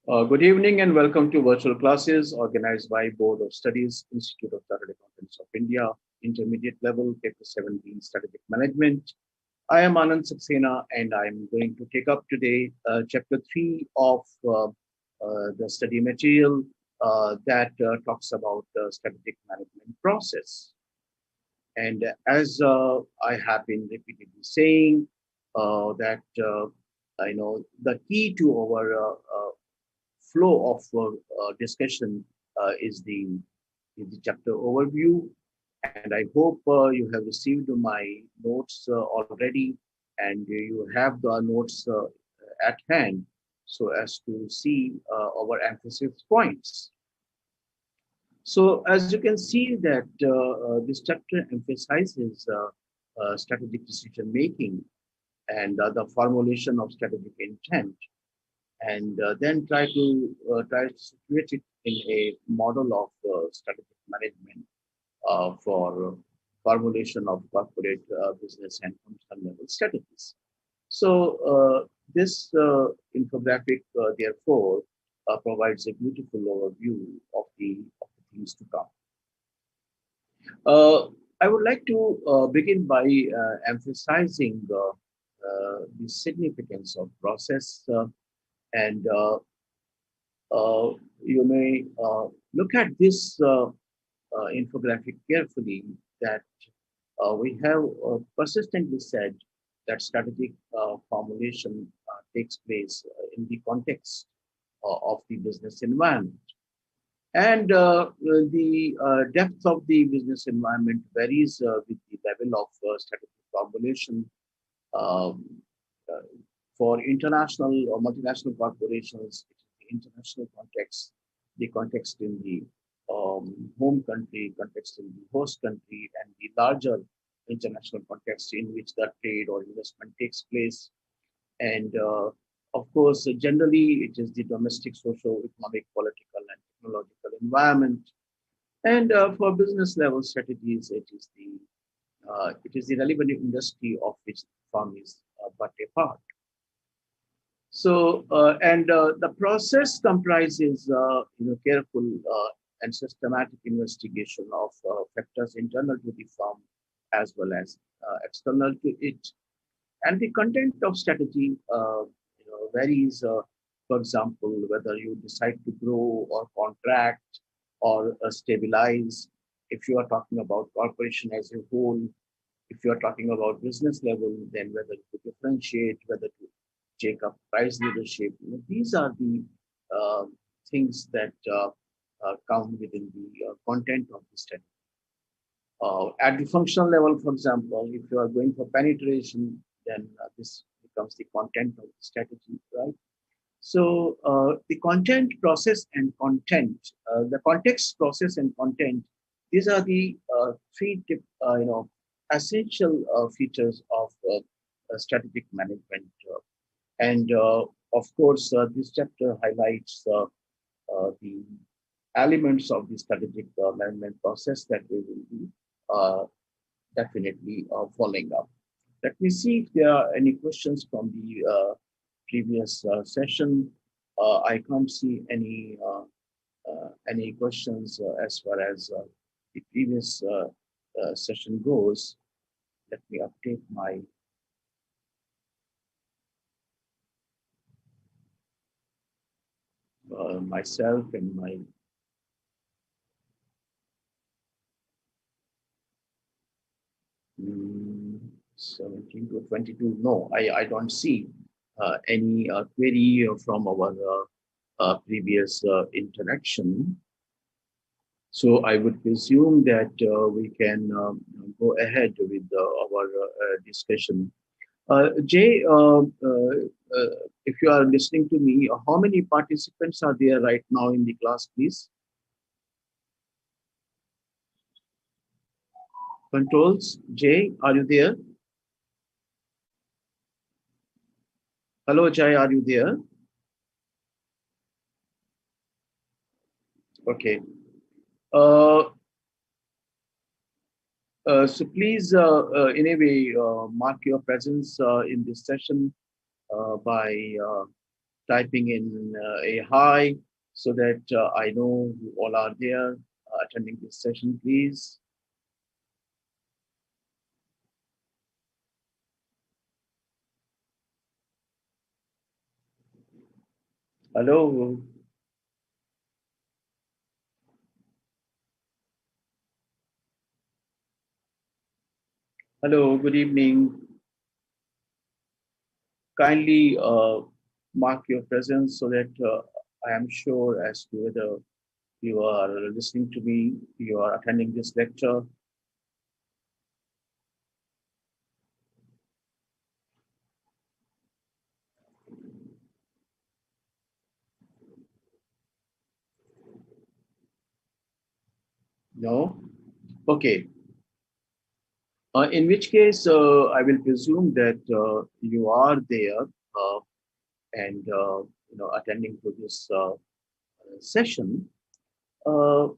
Good evening and welcome to virtual classes organized by Board of Studies, Institute of Chartered Accountants of India, Intermediate Level, Paper 17, Strategic Management. I am Anand Saxena and I'm going to take up today Chapter 3 of the study material that talks about the strategic management process. And as I have been repeatedly saying, that I know the key to our flow of discussion is the chapter overview, and I hope you have received my notes already, and you have the notes at hand so as to see our emphasis points. So as you can see that this chapter emphasizes strategic decision making and the formulation of strategic intent, and then try to situate it in a model of strategic management for formulation of corporate business and functional level strategies. So this infographic, therefore, provides a beautiful overview of the things to come. I would like to begin by emphasizing the significance of process, and you may look at this infographic carefully, that we have persistently said that strategic formulation takes place in the context of the business environment. And the depth of the business environment varies with the level of strategic formulation. Um, uh, for international or multinational corporations, the international context, the context in the home country, context in the host country, and the larger international context in which the trade or investment takes place. And of course, generally, it is the domestic, social, economic, political, and technological environment. And for business level strategies, it is the relevant industry of which the firm is but a part. So, and the process comprises, careful and systematic investigation of factors internal to the firm as well as external to it. And the content of strategy, varies. For example, whether you decide to grow or contract or stabilize. If you are talking about corporation as a whole, if you are talking about business level, then whether to differentiate, whether to take up price leadership. These are the uh, things that come within the content of the study. At the functional level, for example, if you are going for penetration, then this becomes the content of the strategy, right? So the content, process, and content, the context, process, and content. These are the essential features of strategic management. And of course, this chapter highlights the elements of the strategic management process that we will be uh, definitely following up. Let me see if there are any questions from the previous session. I can't see any questions as far as the previous session goes. Let me update myself and my 17 to 22. No, I don't see any query from our previous interaction. So I would presume that we can go ahead with our discussion. Jay, if you are listening to me, how many participants are there right now in the class, please? Controls, Jay, are you there? Hello, Jay, are you there? Okay. Uh, so please, anyway, mark your presence in this session by typing in a hi so that I know you all are there attending this session, please. Hello. Hello, good evening. Kindly mark your presence so that I am sure as to whether you are listening to me, you are attending this lecture. No? Okay. In which case, I will presume that you are there and attending to this session. Uh,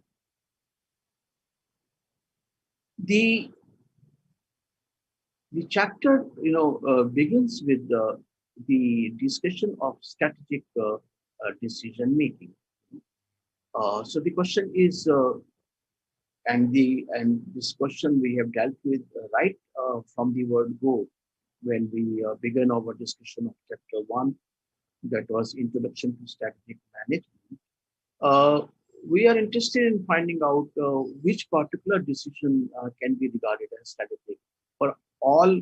the the chapter begins with the discussion of strategic decision making. So the question is, and this question we have dealt with right from the word go when we began our discussion of chapter one, that was introduction to strategic management. Uh, we are interested in finding out which particular decision can be regarded as strategic. For all,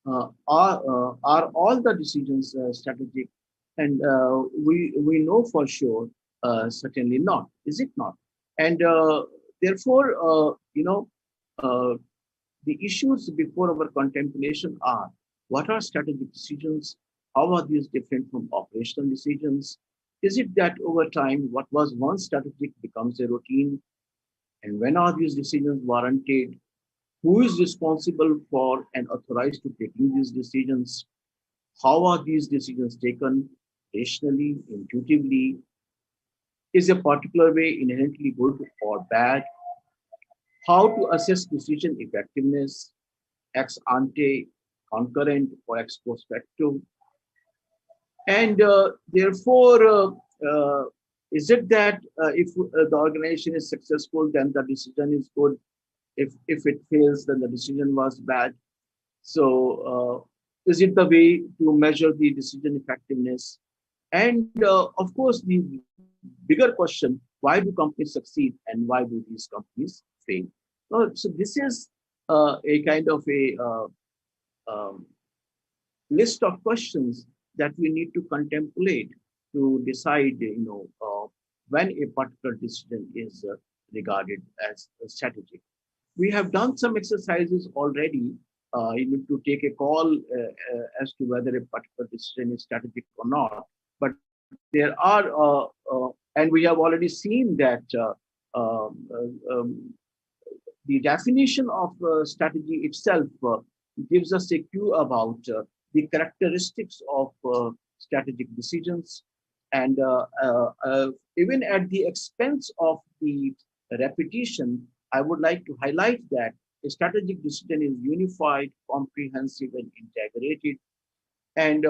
are all the decisions strategic? And we know for sure, certainly not. Is it not? And therefore, uh, the issues before our contemplation are: what are strategic decisions? How are these different from operational decisions? Is it that over time, what was once strategic becomes a routine? And when are these decisions warranted? Who is responsible for and authorized to taking these decisions? How are these decisions taken? Rationally, intuitively? Is a particular way inherently good or bad? How to assess decision effectiveness, ex ante, concurrent, or ex post facto? And therefore, is it that if the organization is successful, then the decision is good? If it fails, then the decision was bad. So, is it the way to measure the decision effectiveness? And of course, the bigger question: why do companies succeed and why do these companies fail? So this is a kind of a um, list of questions that we need to contemplate to decide, when a particular decision is regarded as strategic. We have done some exercises already. You need to take a call as to whether a particular decision is strategic or not. But there are, and we have already seen that um, um, the definition of strategy itself gives us a clue about the characteristics of strategic decisions. And even at the expense of the repetition, I would like to highlight that a strategic decision is unified, comprehensive, and integrated. And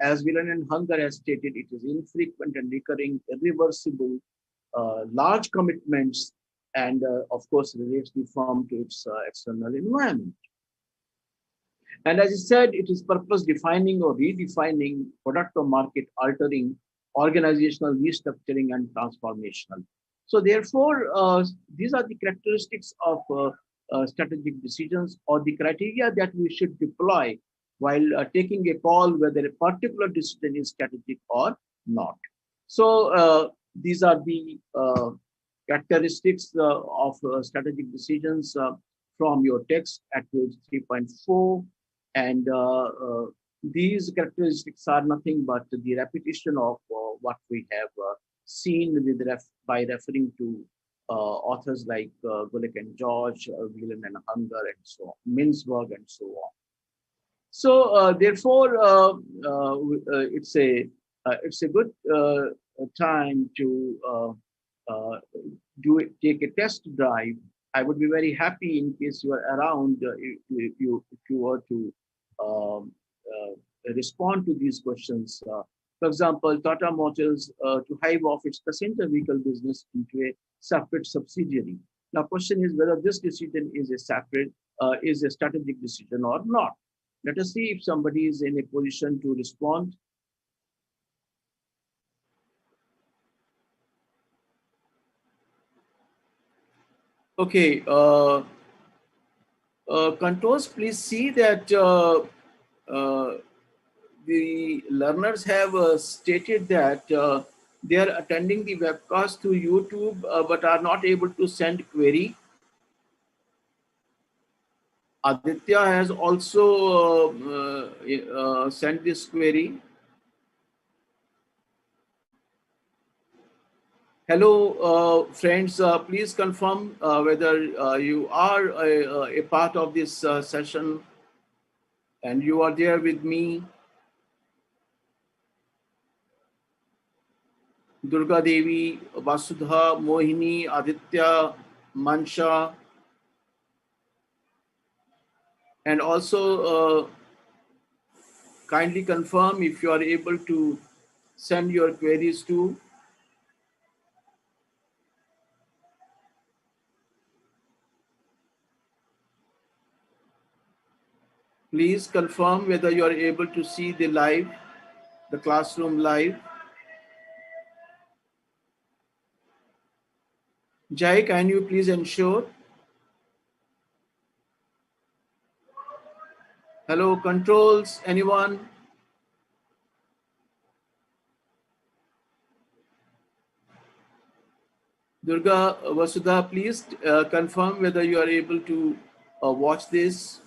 as Villain and Hunger has stated, it is infrequent and recurring, irreversible, large commitments, and of course relates the firm to its external environment. And as I said, it is purpose defining or redefining, product or market altering, organizational restructuring, and transformational. So therefore, these are the characteristics of strategic decisions, or the criteria that we should deploy while taking a call whether a particular decision is strategic or not. So these are the characteristics of strategic decisions from your text at page 3.4. And these characteristics are nothing but the repetition of what we have seen by referring to authors like Gulick and George, Whelan and Hunger, and so on, Mintzberg, and so on. So therefore, it's a good time to take a test drive. I would be very happy in case you are around, if you were to um, respond to these questions For example, Tata Motors to hive off its passenger vehicle business into a separate subsidiary. Now, question is whether this decision is a is a strategic decision or not. Let us see if somebody is in a position to respond. Okay, controls, please see that uh, the learners have stated that they are attending the webcast through YouTube but are not able to send query. Aditya has also sent this query. Hello, friends. Please confirm whether you are a part of this session and you are there with me. Durga Devi, Vasudha, Mohini, Aditya, Mansha, and also kindly confirm if you are able to send your queries to. Please confirm whether you are able to see the classroom live. Jai, can you please ensure? Hello, controls, anyone? Durga, Vasudha, please confirm whether you are able to watch this.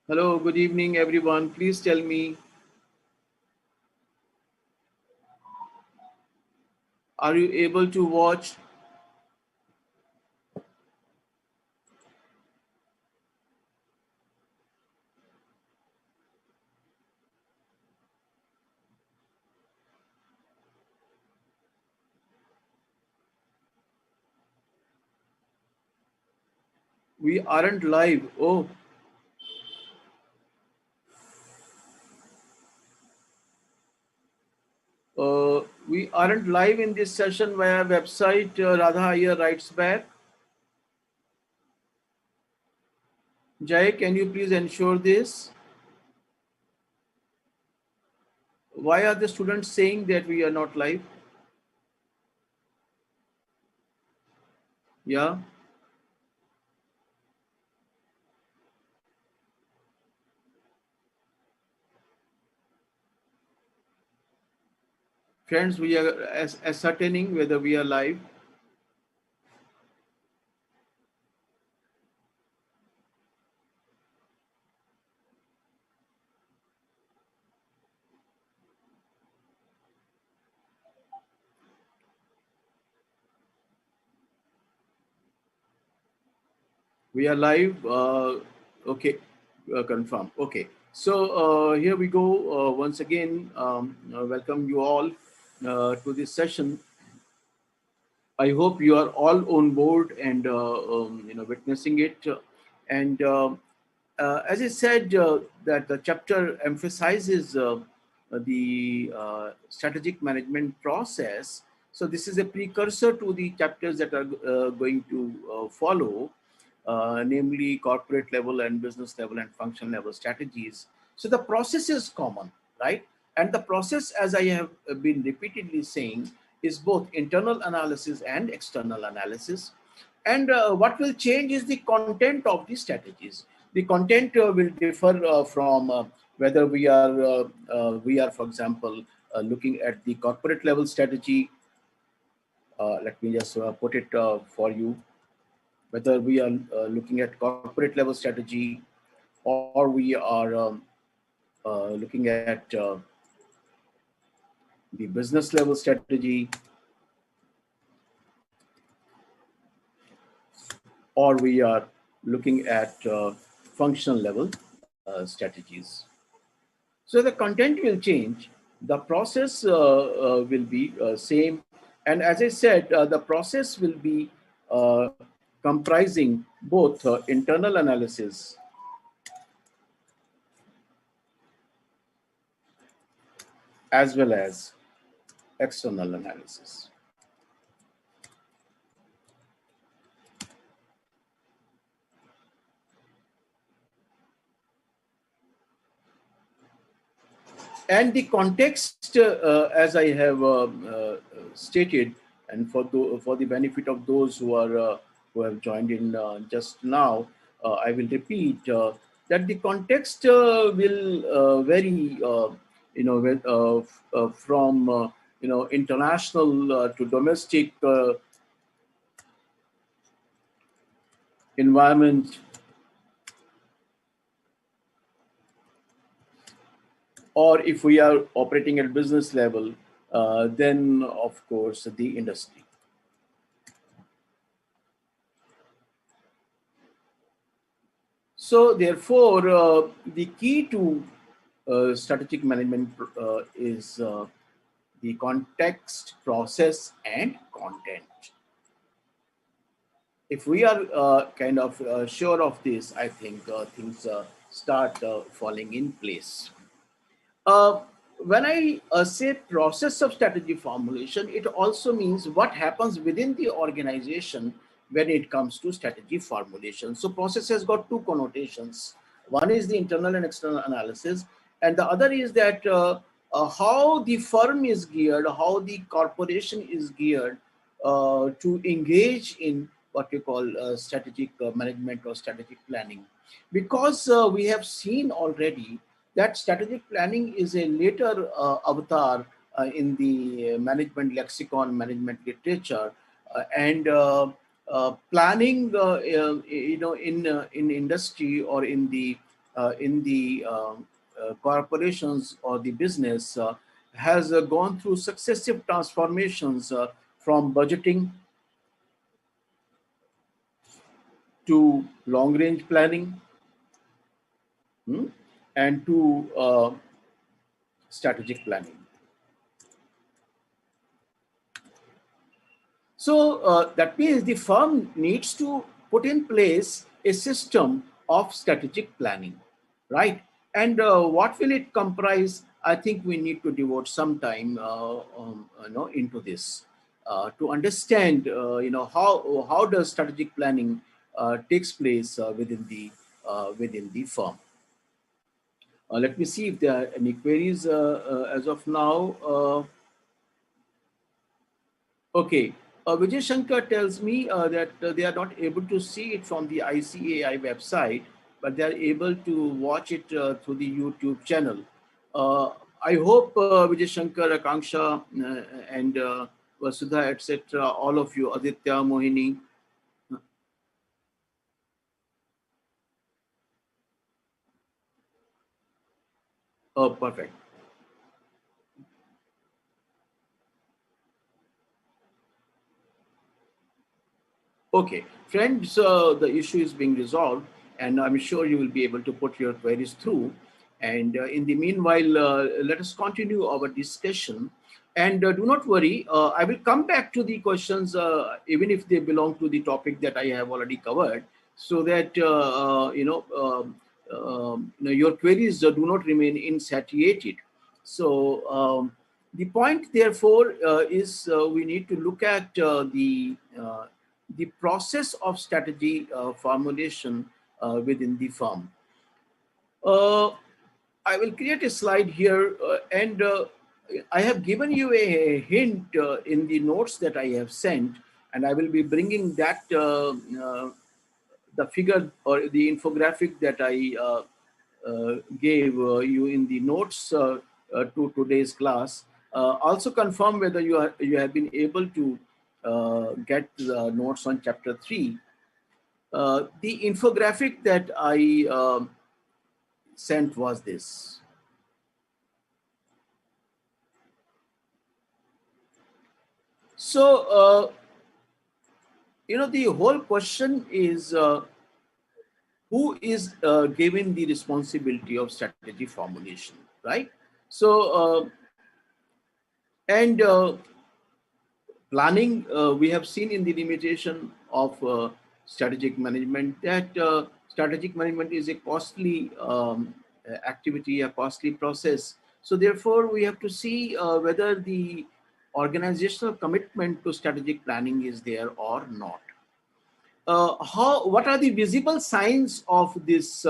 Hello, good evening, everyone. Please tell me, are you able to watch? We aren't live. Oh, we aren't live in this session via website. Radha Iyer writes back. Jai, can you please ensure this? Why are the students saying that we are not live? Yeah. Friends, we are ascertaining whether we are live. We are live. Okay, confirm. Okay, so here we go. Once again, welcome you all to this session. I hope you are all on board and witnessing it. And as I said, that the chapter emphasizes the strategic management process. So this is a precursor to the chapters that are going to follow, namely corporate level and business level and function level strategies. So the process is common, right? And the process, as I have been repeatedly saying, is both internal analysis and external analysis. And what will change is the content of the strategies. The content will differ from whether we are, for example, looking at the corporate level strategy. Let me just put it for you. Whether we are looking at corporate level strategy or we are looking at the business level strategy, or we are looking at functional level strategies. So the content will change, the process will be same. And as I said, the process will be comprising both internal analysis as well as external analysis. And the context, as I have stated, and for the benefit of those who have joined in just now, I will repeat that the context will vary, from international to domestic environment, or if we are operating at business level, then of course the industry. So therefore, the key to strategic management is the context, process, and content. If we are kind of sure of this, I think things start falling in place. When I say process of strategy formulation, it also means what happens within the organization when it comes to strategy formulation. So process has got two connotations. One is the internal and external analysis, and the other is that how the firm is geared, how the corporation is geared to engage in what we call strategic management or strategic planning. Because we have seen already that strategic planning is a later avatar in the management lexicon, management literature, and planning, in industry or in the corporations or the business has gone through successive transformations from budgeting to long-range planning, and to strategic planning. So that means the firm needs to put in place a system of strategic planning, right? And what will it comprise? I think we need to devote some time, into this to understand, how does strategic planning takes place within the firm. Let me see if there are any queries as of now. Okay. Vijay Shankar tells me that they are not able to see it from the ICAI website, but they are able to watch it through the YouTube channel. I hope Vijay Shankar, Akanksha, and Vasudha, etc., all of you, Aditya, Mohini. Oh, perfect. Okay, friends, the issue is being resolved, and I'm sure you will be able to put your queries through. And in the meanwhile, let us continue our discussion. And do not worry, I will come back to the questions, even if they belong to the topic that I have already covered, so that your queries do not remain insatiated. So the point, therefore, is we need to look at the process of strategy formulation within the firm. I will create a slide here, and I have given you a hint in the notes that I have sent, and I will be bringing that the figure or the infographic that I gave you in the notes to today's class. Also confirm whether you have been able to get the notes on chapter 3. The infographic that I sent was this. So, the whole question is who is given the responsibility of strategy formulation, right? So, and planning, we have seen in the limitation of strategic management, that strategic management is a costly activity, a costly process. So therefore, we have to see whether the organizational commitment to strategic planning is there or not. What are the visible signs of this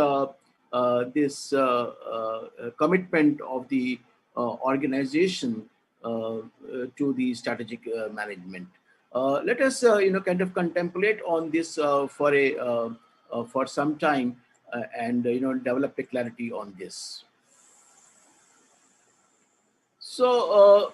commitment of the organization to the strategic management? Let us kind of contemplate on this for some time, and develop a clarity on this. So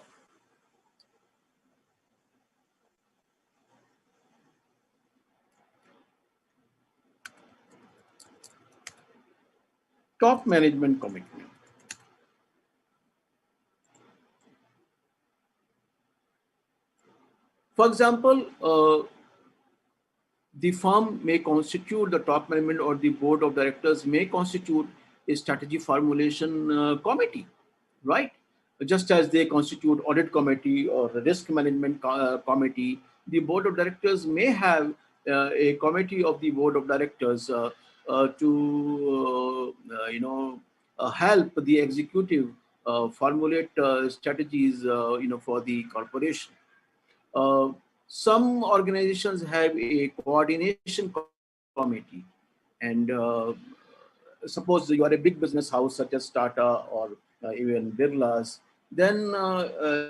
top management commitment. For example, the firm may constitute, the top management or the board of directors may constitute a strategy formulation committee, right? Just as they constitute audit committee or a risk management committee, the board of directors may have a committee of the board of directors to help the executive formulate strategies for the corporation. uh, some organizations have a coordination committee, and suppose you are a big business house such as Tata or even Birla's, then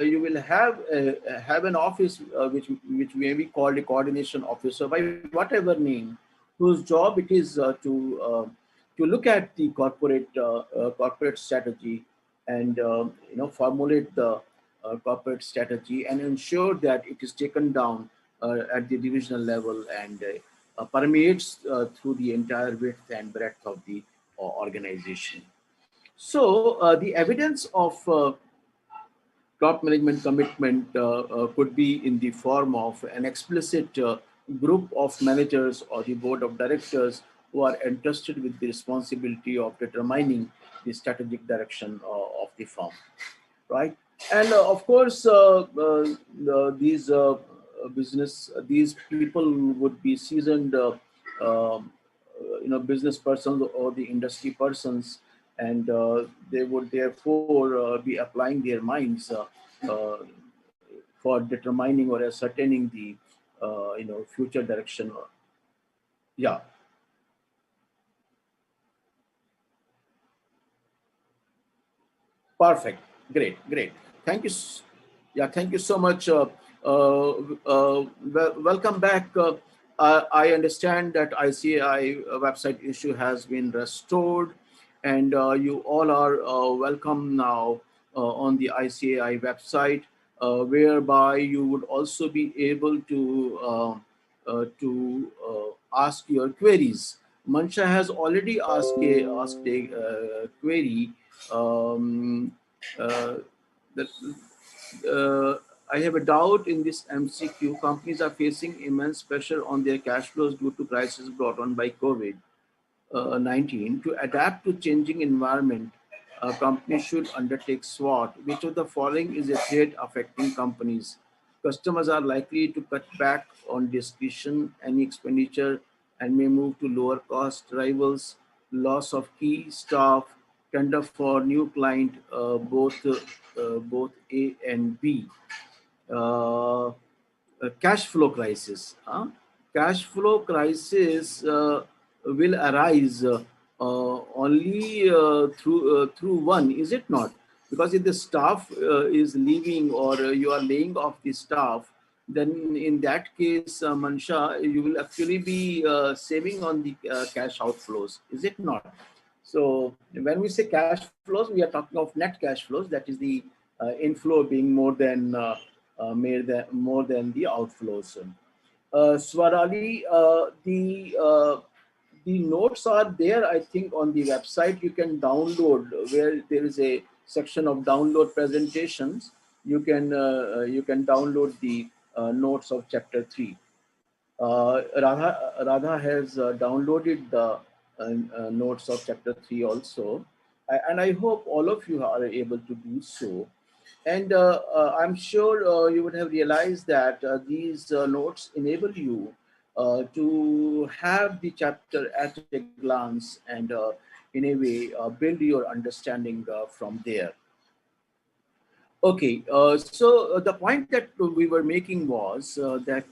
you will have an office which may be called a coordination officer by whatever name, whose job it is to look at the corporate strategy, and formulate the corporate strategy and ensure that it is taken down at the divisional level, and permeates through the entire width and breadth of the organization. So the evidence of top management commitment could be in the form of an explicit group of managers or the board of directors who are entrusted with the responsibility of determining the strategic direction of the firm, right? And of course, these these people would be seasoned, business persons or the industry persons, and they would therefore be applying their minds uh, for determining or ascertaining the future direction. Yeah. Perfect. Great. Great. Thank you. Yeah, thank you so much. Welcome back. I understand that ICAI website issue has been restored, and you all are welcome now on the ICAI website, whereby you would also be able to ask your queries. Mansha has already asked a query. Um, uh, that I have a doubt in this MCQ. Companies are facing immense pressure on their cash flows due to crisis brought on by COVID 19. To adapt to changing environment, companies should undertake SWOT. Which of the following is a threat affecting companies? Customers are likely to cut back on discretion, any expenditure, and may move to lower cost rivals. Loss of key staff, tender for new client, both A and B. uh, Cash flow crisis. Cash flow crisis will arise only through one, is it not? Because if the staff is leaving, or you are laying off the staff, then in that case, Mansha, you will actually be saving on the cash outflows, is it not? So when we say cash flows, we are talking of net cash flows. That is the inflow being more than the outflows. Swarali, the notes are there, I think, on the website. You can download, where there is a section of download presentations. You can download the notes of chapter 3. Radha has downloaded the notes of chapter 3 also. And I hope all of you are able to do so. And I'm sure you would have realized that these notes enable you to have the chapter at a glance and in a way build your understanding from there. Okay, so the point that we were making was that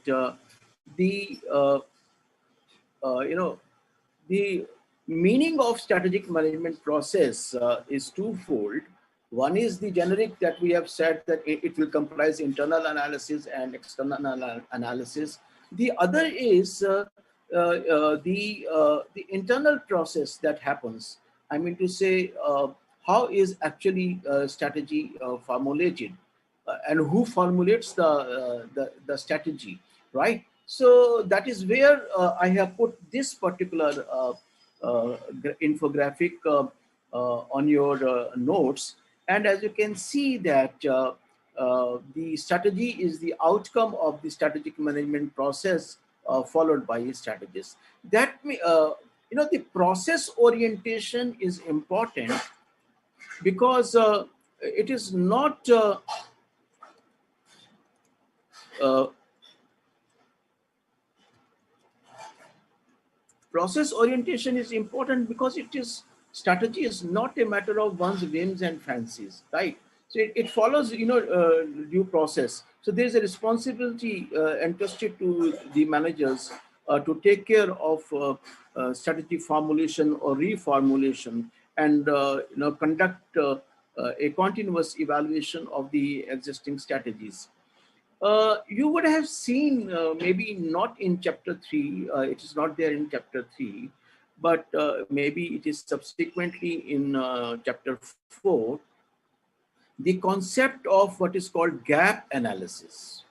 the you know the meaning of strategic management process is twofold. One is the generic that we have said that it will comprise internal analysis and external analysis. The other is the internal process that happens. I mean to say, how is actually strategy formulated, and who formulates the strategy, right? So that is where I have put this particular infographic on your notes. And as you can see that the strategy is the outcome of the strategic management process followed by a strategist. The process orientation is important because it is not uh, process orientation is important because it is strategy is not a matter of one's whims and fancies, right? So it follows due process. So there is a responsibility entrusted to the managers to take care of strategy formulation or reformulation, and conduct a continuous evaluation of the existing strategies. You would have seen, maybe not in chapter 3, it is not there in chapter 3, but maybe it is subsequently in chapter 4, the concept of what is called gap analysis.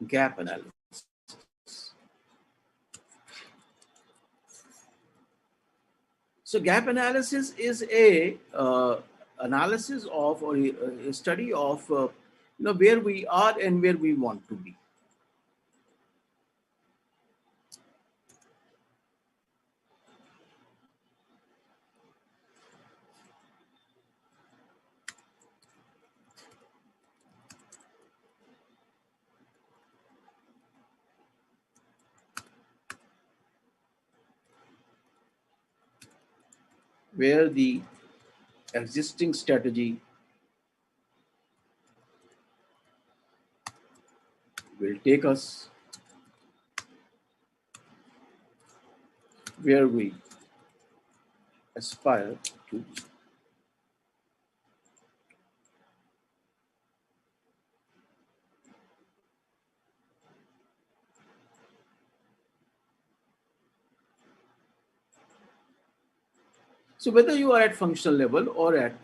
Gap analysis. So gap analysis is a analysis of, or a study of where we are and where we want to be. Where the existing strategy will take us, where we aspire to be. So whether you are at functional level or at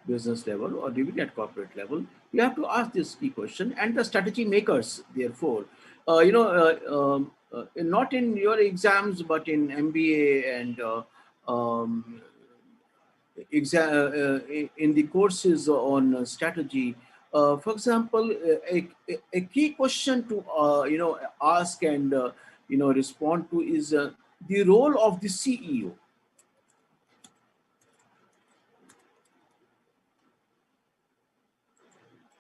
business level or even at corporate level, you have to ask this key question. And the strategy makers, therefore, not in your exams, but in MBA and in the courses on strategy. For example, a key question to ask and respond to is the role of the CEO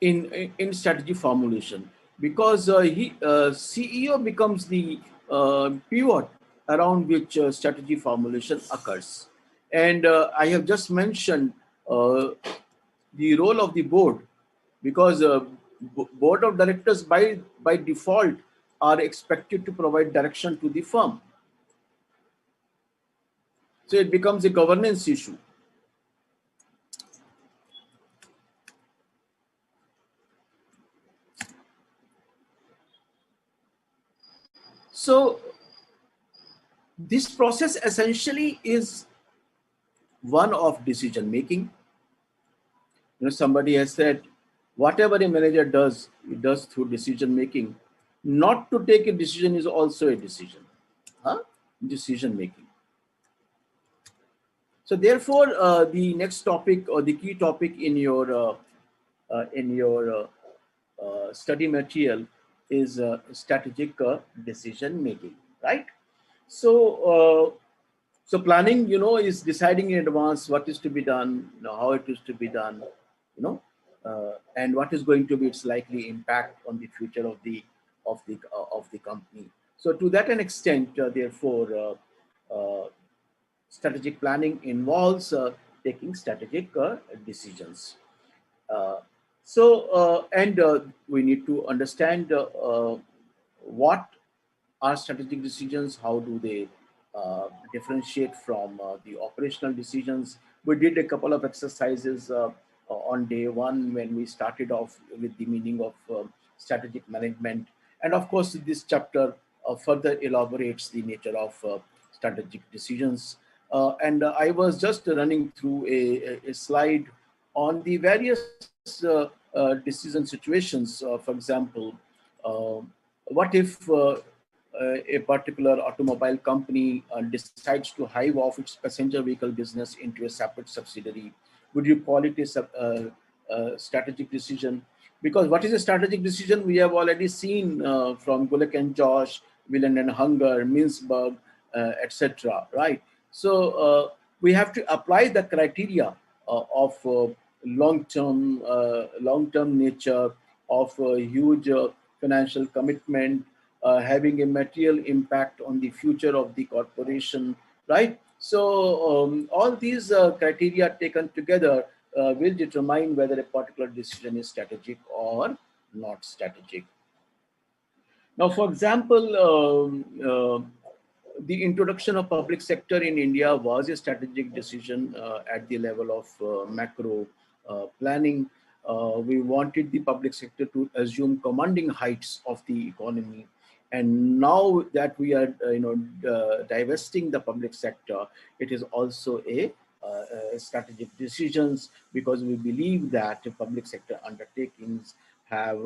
in strategy formulation, because CEO becomes the pivot around which strategy formulation occurs. And I have just mentioned the role of the board, because board of directors by default are expected to provide direction to the firm. So it becomes a governance issue. So this process essentially is one of decision making. Somebody has said, whatever a manager does, he does through decision making. Not to take a decision is also a decision. Decision making. So therefore, the next topic or the key topic in your study material is strategic decision making, right? So planning, is deciding in advance what is to be done, how it is to be done, and what is going to be its likely impact on the future of the company. So to that an extent, therefore, strategic planning involves taking strategic decisions. Uh, and we need to understand what are strategic decisions, how do they differentiate from the operational decisions. We did a couple of exercises on day one when we started off with the meaning of strategic management. And of course, this chapter further elaborates the nature of strategic decisions. And I was just running through a slide on the various decision situations. For example, uh, what if a particular automobile company decides to hive off its passenger vehicle business into a separate subsidiary? Would you call it a strategic decision? Because what is a strategic decision? We have already seen from Gulek and Josh, Willen and Hunger, Mintzberg, etc. Right? So we have to apply the criteria of long-term nature, of huge financial commitment, having a material impact on the future of the corporation, right? So all these criteria taken together will determine whether a particular decision is strategic or not strategic. Now, for example, the introduction of public sector in India was a strategic decision at the level of macro planning. We wanted the public sector to assume commanding heights of the economy, and now that we are, divesting the public sector, it is also strategic decisions, because we believe that public sector undertakings have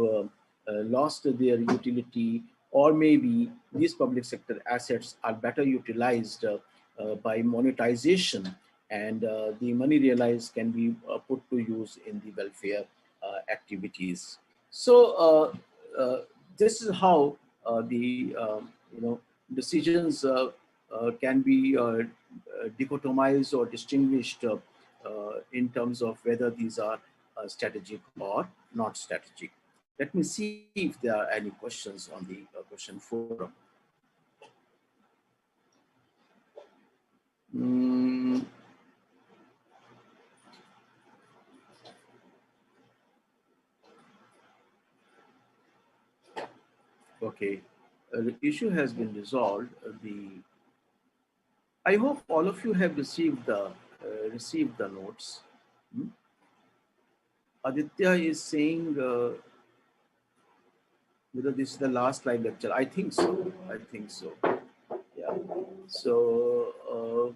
lost their utility, or maybe these public sector assets are better utilized by monetization, and the money realized can be put to use in the welfare activities. So this is how the decisions can be dichotomized or distinguished in terms of whether these are strategic or not strategic. Let me see if there are any questions on the question forum. Mm. Okay, the issue has been resolved. I hope all of you have received the notes. Hmm? Aditya is saying whether this is the last live lecture. I think so. I think so. Yeah. So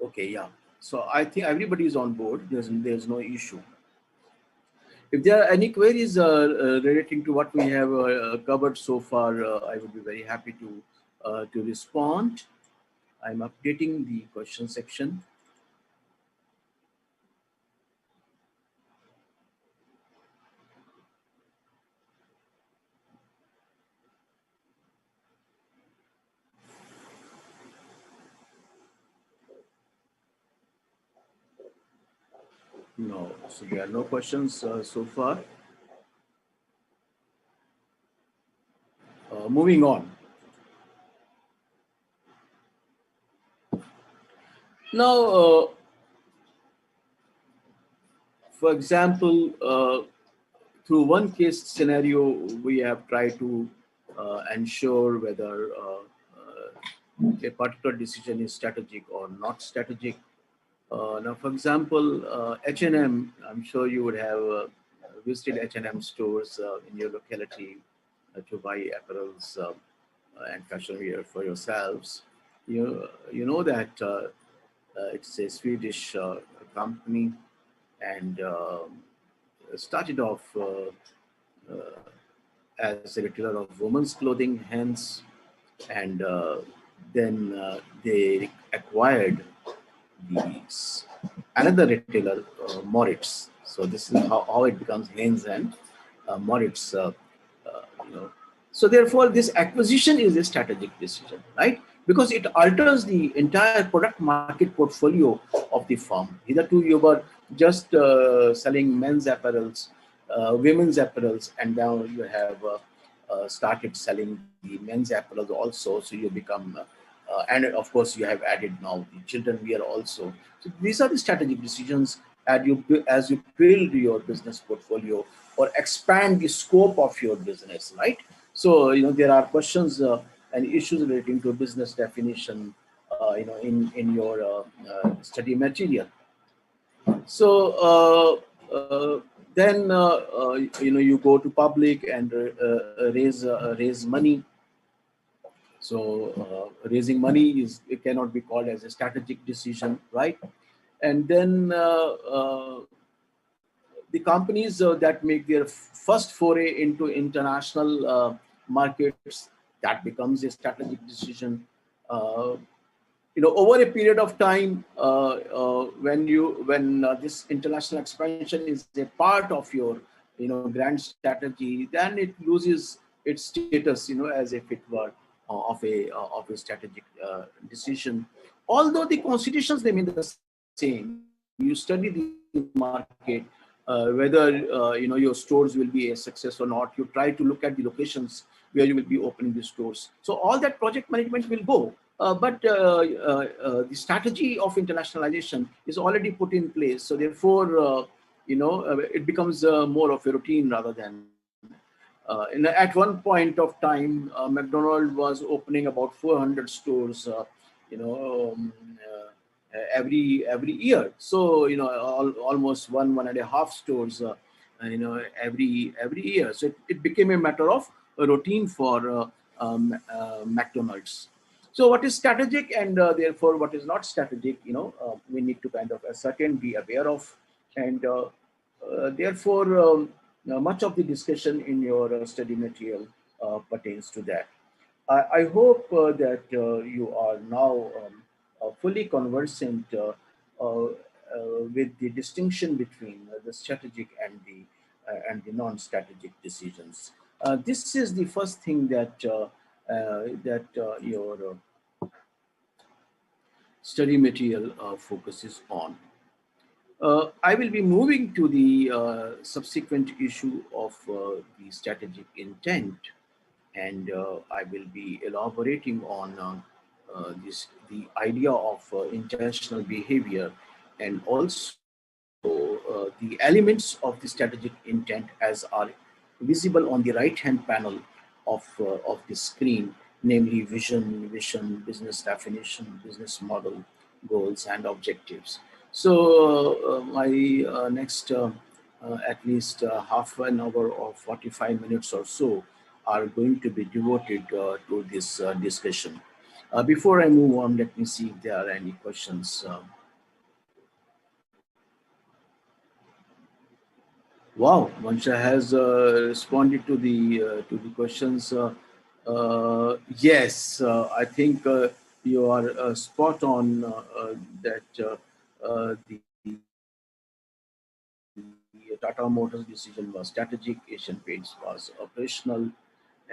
okay, yeah. So I think everybody is on board. There's no issue. If there are any queries relating to what we have covered so far, I would be very happy to respond. I'm updating the question section. No, so there are no questions so far. Moving on. Now, for example, through one case scenario, we have tried to ensure whether a particular decision is strategic or not strategic. Now, for example, H&M, I'm sure you would have visited H&M stores in your locality to buy apparels and fashion wear for yourselves. You know that it's a Swedish company, and started off as a retailer of women's clothing, hence, and then they acquired these another retailer, Moritz. So this is how it becomes Heinz and Moritz. You know. So therefore, this acquisition is a strategic decision, right? because it alters the entire product market portfolio of the firm. Hitherto, you were just selling men's apparels, women's apparels, and now you have started selling the men's apparels also. So you become, and of course, you have added now the children wear also. So these are the strategic decisions as you build your business portfolio or expand the scope of your business, right? So there are questions and issues relating to business definition, in your study material. So then you go to public and raise money. So raising money it cannot be called as a strategic decision, right? And then the companies that make their first foray into international markets, that becomes a strategic decision. Uh, Over a period of time, when this international expansion is a part of your grand strategy, then it loses its status as if it were of a strategic decision. Although the constitutions remain the same, you study the market, whether your stores will be a success or not. You try to look at the locations where you will be opening the stores. So all that project management will go. But the strategy of internationalization is already put in place. So therefore, it becomes more of a routine rather than. At one point of time, McDonald was opening about 400 stores, you know, um, every year. So almost one and a half stores, every year. So it became a matter of a routine for McDonald's. So what is strategic and therefore what is not strategic, we need to kind of ascertain, be aware of, and therefore much of the discussion in your study material pertains to that. I hope that you are now fully conversant with the distinction between the strategic and the non-strategic decisions. This is the first thing that your study material focuses on. I will be moving to the subsequent issue of the strategic intent, and I will be elaborating on the idea of intentional behavior, and also the elements of the strategic intent as are visible on the right-hand panel of the screen, namely vision, business definition, business model, goals, and objectives. So my next at least half an hour or 45 minutes or so are going to be devoted to this discussion. Before I move on, let me see if there are any questions. Wow, Mansha has responded to the questions. Yes, I think you are spot on that the Tata Motors decision was strategic, Asian Paints was operational,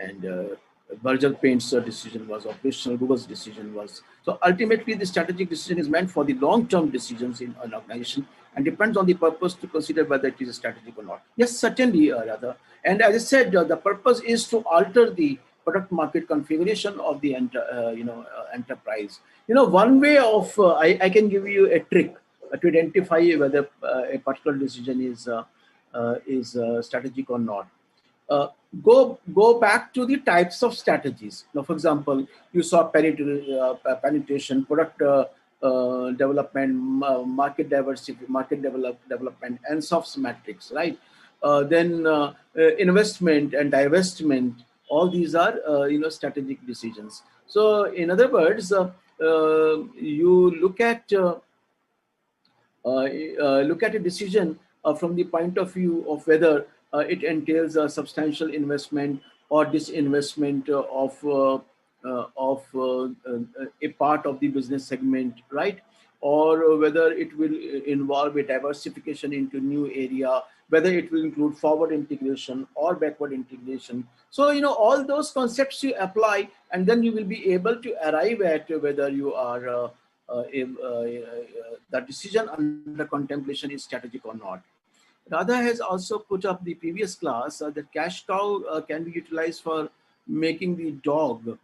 and Berger Paints decision was operational, Google's decision was. So ultimately, the strategic decision is meant for the long-term decisions in an organization and depends on the purpose to consider whether it is strategic or not. Yes, certainly, rather. And as I said, the purpose is to alter the product market configuration of the enterprise. One way of I can give you a trick to identify whether a particular decision is strategic or not. Uh, go back to the types of strategies. Now, for example, you saw penetration, product development, market diversity, development, and soft metrics, right? Then investment and divestment. All these are strategic decisions. So, in other words, you look at a decision from the point of view of whether it entails a substantial investment or disinvestment of a part of the business segment, right? or whether it will involve a diversification into new area, whether it will include forward integration or backward integration. So, all those concepts you apply, and then you will be able to arrive at whether you are the decision under contemplation is strategic or not. Radha has also put up the previous class that cash cow can be utilized for making the dog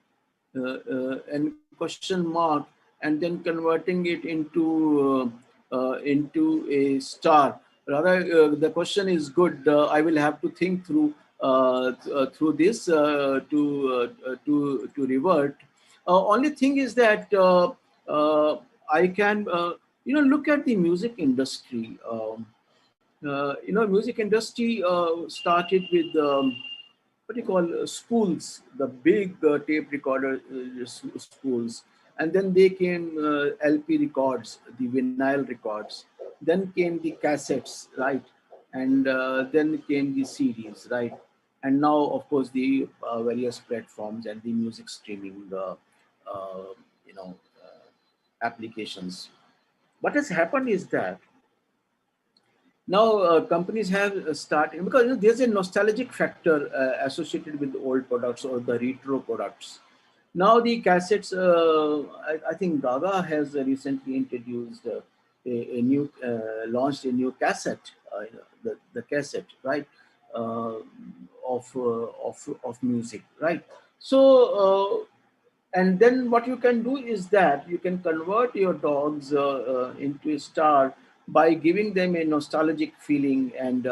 and question mark, and then converting it into a star. Rather, the question is good. I will have to think through this to revert. Only thing is that I can look at the music industry. Music industry started with what do you call spools, the big tape recorder spools, and then they came LP records, the vinyl records. Then came the cassettes, right, and then came the CDs, right, and now of course the various platforms and the music streaming, uh, you know, applications. What has happened is that now companies have started, because there's a nostalgic factor associated with the old products or the retro products. Now the cassettes, I think Gaga has recently introduced a new, launched a new cassette, the cassette, right, uh, of music, right. So and then what you can do is that you can convert your dogs into a star by giving them a nostalgic feeling, and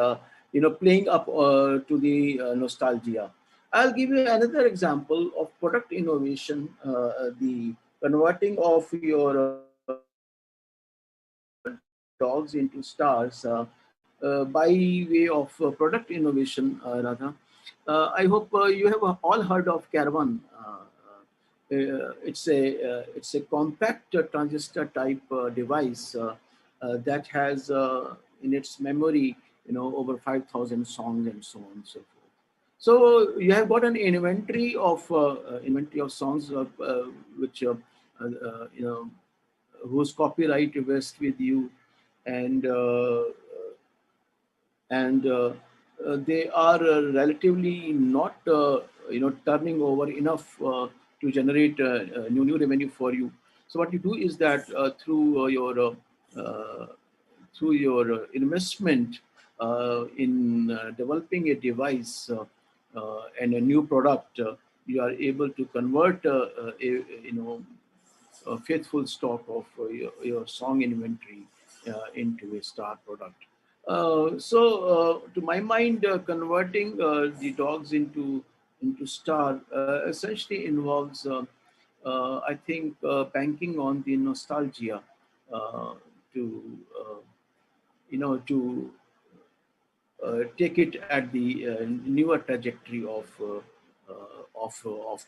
playing up to the nostalgia. I'll give you another example of product innovation, the converting of your dogs into stars, by way of product innovation, Radha. I hope you have all heard of Caravan. It's a compact transistor type device that has in its memory, over 5,000 songs and so on and so forth. So you have got an inventory of songs which whose copyright rests with you, and they are relatively not turning over enough to generate new revenue for you. So what you do is that uh, through your investment in developing a device and a new product, you are able to convert a faithful stock of your song inventory into a star product. To my mind, converting the dogs into star essentially involves, I think, banking on the nostalgia to to take it at the newer trajectory of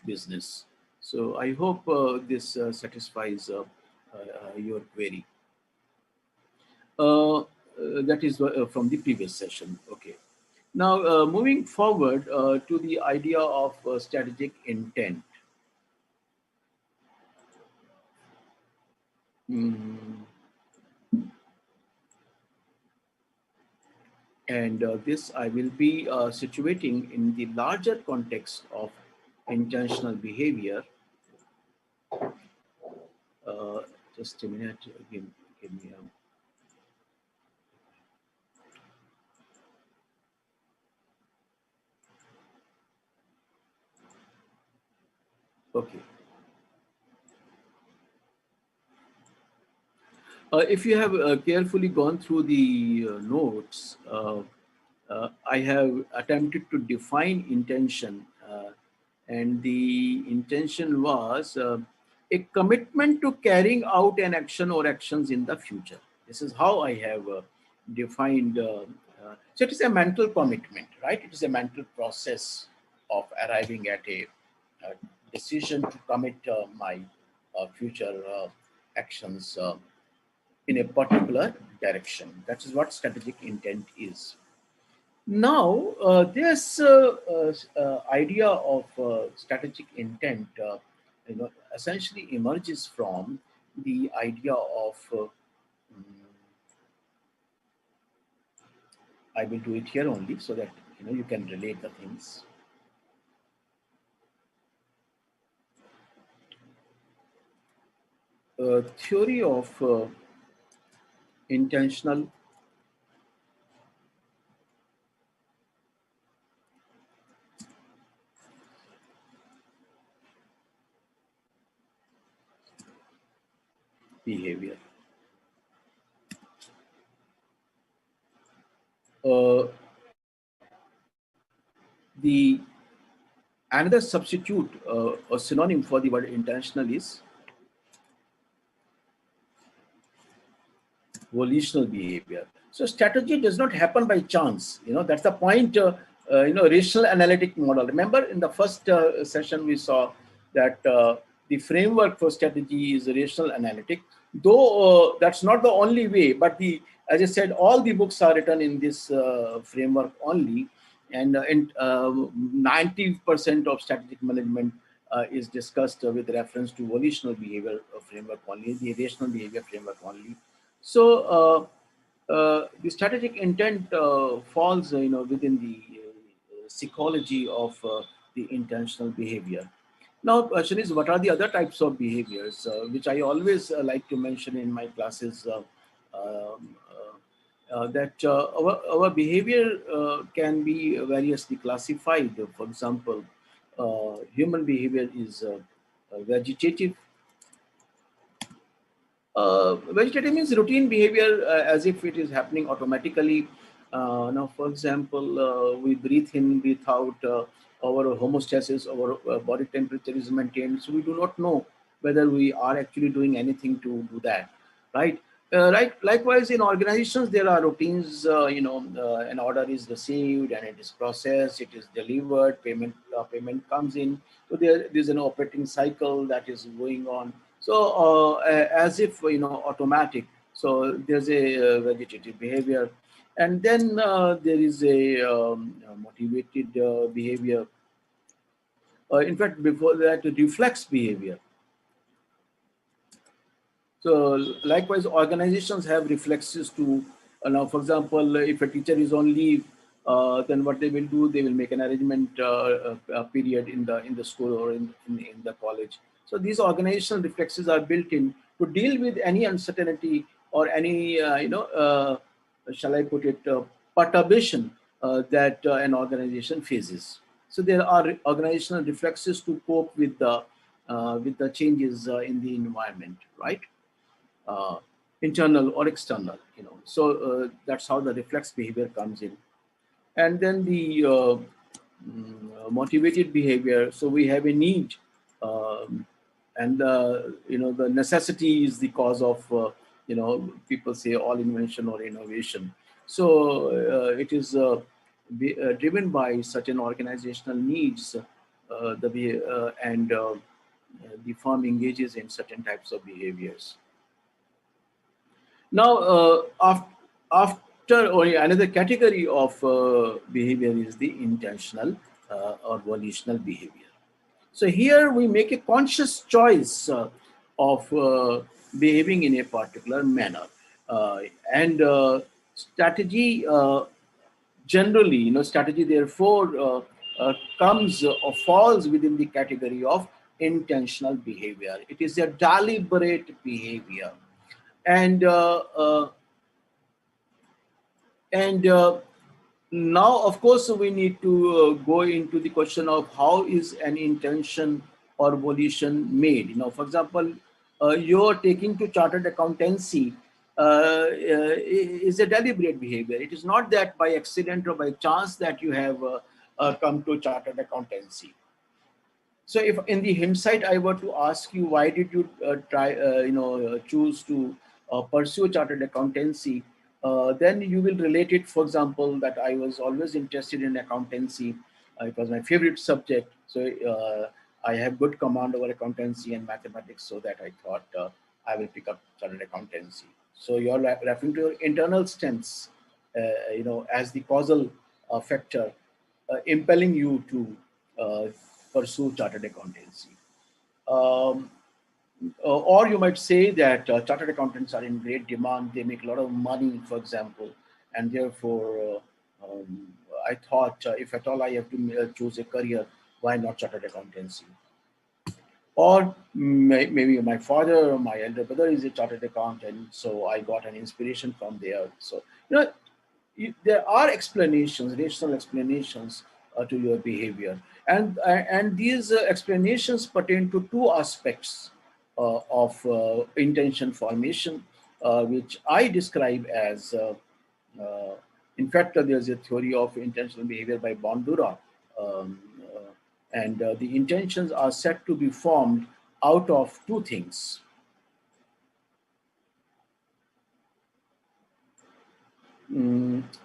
business. So I hope this satisfies your query. That is from the previous session. Okay. Now, moving forward to the idea of strategic intent. Mm, and this I will be situating in the larger context of intentional behavior. Uh, just a minute. Give me a. Okay. If you have carefully gone through the notes, I have attempted to define intention, and the intention was a commitment to carrying out an action or actions in the future. This is how I have defined. So it is a mental commitment, right? It is a mental process of arriving at a decision to commit my future actions in a particular direction. That is what strategic intent is. Now, this idea of strategic intent, essentially emerges from the idea of, I will do it here only so that you can relate the things. Theory of intentional behavior. Uh, the another substitute or synonym for the word intentional is volitional behavior. So strategy does not happen by chance. That's the point. Rational analytic model. Remember, in the first session we saw that the framework for strategy is rational analytic. Though that's not the only way, but as I said, all the books are written in this framework only, and 90% of strategic management is discussed with reference to volitional behavior framework only, the rational behavior framework only. So the strategic intent falls, within the psychology of the intentional behavior. Now, question is, what are the other types of behaviors, which I always like to mention in my classes? That our behavior can be variously classified. For example, human behavior is vegetative. Vegetative means routine behavior, as if it is happening automatically. Now, for example, we breathe in, breathe out, our homeostasis, our body temperature is maintained. So we do not know whether we are actually doing anything to do that, right? Right. Likewise, in organizations, there are routines. An order is received and it is processed, it is delivered, payment comes in. So there is an operating cycle that is going on. So as if automatic. So there's a vegetative behavior, and then there is a motivated behavior. In fact, before that, reflex behavior. So likewise, organizations have reflexes to, now, for example, if a teacher is on leave, then what they will do, they will make an arrangement period in the school or in the college. So these organizational reflexes are built in to deal with any uncertainty or any, shall I put it, perturbation that an organization faces. So there are organizational reflexes to cope with the changes in the environment, right? uh, Internal or external. So that's how the reflex behavior comes in. And then the motivated behavior. So we have a need, um, and the necessity is the cause of people say all invention or innovation. So it is driven by certain organizational needs. The firm engages in certain types of behaviors. Now, after or another category of behavior is the intentional or volitional behavior. So here we make a conscious choice of behaving in a particular manner, and strategy generally, strategy therefore comes or falls within the category of intentional behavior. It is a deliberate behavior, and and now, of course, we need to go into the question of how is an intention or volition made. For example, you're taking to chartered accountancy is a deliberate behavior. It is not that by accident or by chance that you have come to chartered accountancy. So if in the hindsight I were to ask you, why did you choose to pursue chartered accountancy, then you will relate it, for example, that I was always interested in accountancy. It was my favorite subject. So I have good command over accountancy and mathematics, so that I thought I will pick up chartered accountancy. So you're referring to your internal strengths, as the causal factor impelling you to pursue chartered accountancy. Um, Or you might say that chartered accountants are in great demand. They make a lot of money, for example, and therefore, I thought if at all I have to choose a career, why not chartered accountancy? Or maybe my father or my elder brother is a chartered accountant, so I got an inspiration from there. So there are explanations, rational explanations to your behavior, and these explanations pertain to two aspects of intention formation, which I describe as. Uh, in fact, there's a theory of intentional behavior by Bandura, um, and the intentions are said to be formed out of two things.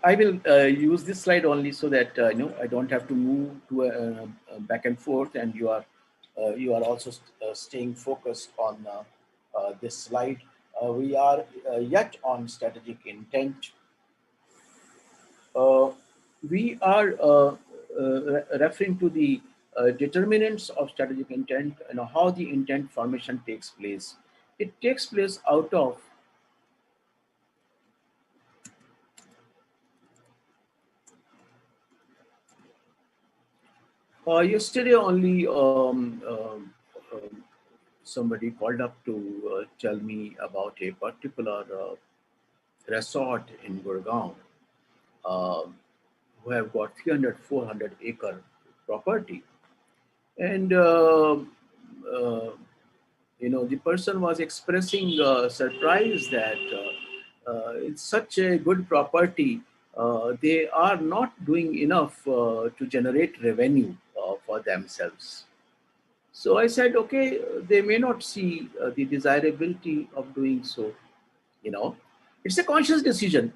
I will use this slide only so that I don't have to move to back and forth, and you are also staying focused on this slide. We are yet on strategic intent. Uh, we are referring to the determinants of strategic intent and how the intent formation takes place. It takes place out of yesterday only. Somebody called up to tell me about a particular resort in Gurgaon uh, who have got 300, 400 acre property. And, the person was expressing surprise that it's such a good property. They are not doing enough to generate revenue for themselves. So I said, okay, they may not see the desirability of doing so. You know, it's a conscious decision.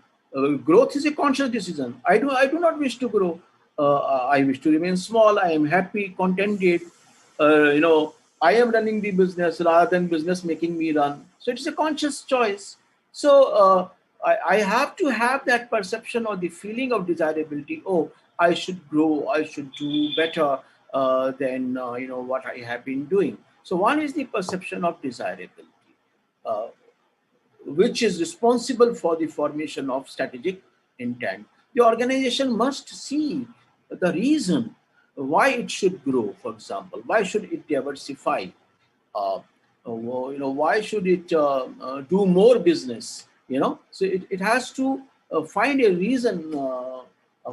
Growth is a conscious decision. I do not wish to grow. I wish to remain small. I am happy, contented. I am running the business rather than business making me run. So it's a conscious choice. So I have to have that perception or the feeling of desirability. Oh, I should grow. I should do better than what I have been doing. So one is the perception of desirability. Uh, which is responsible for the formation of strategic intent. The organization must see the reason why it should grow, for example, why should it diversify, uh, why should it do more business, so it has to find a reason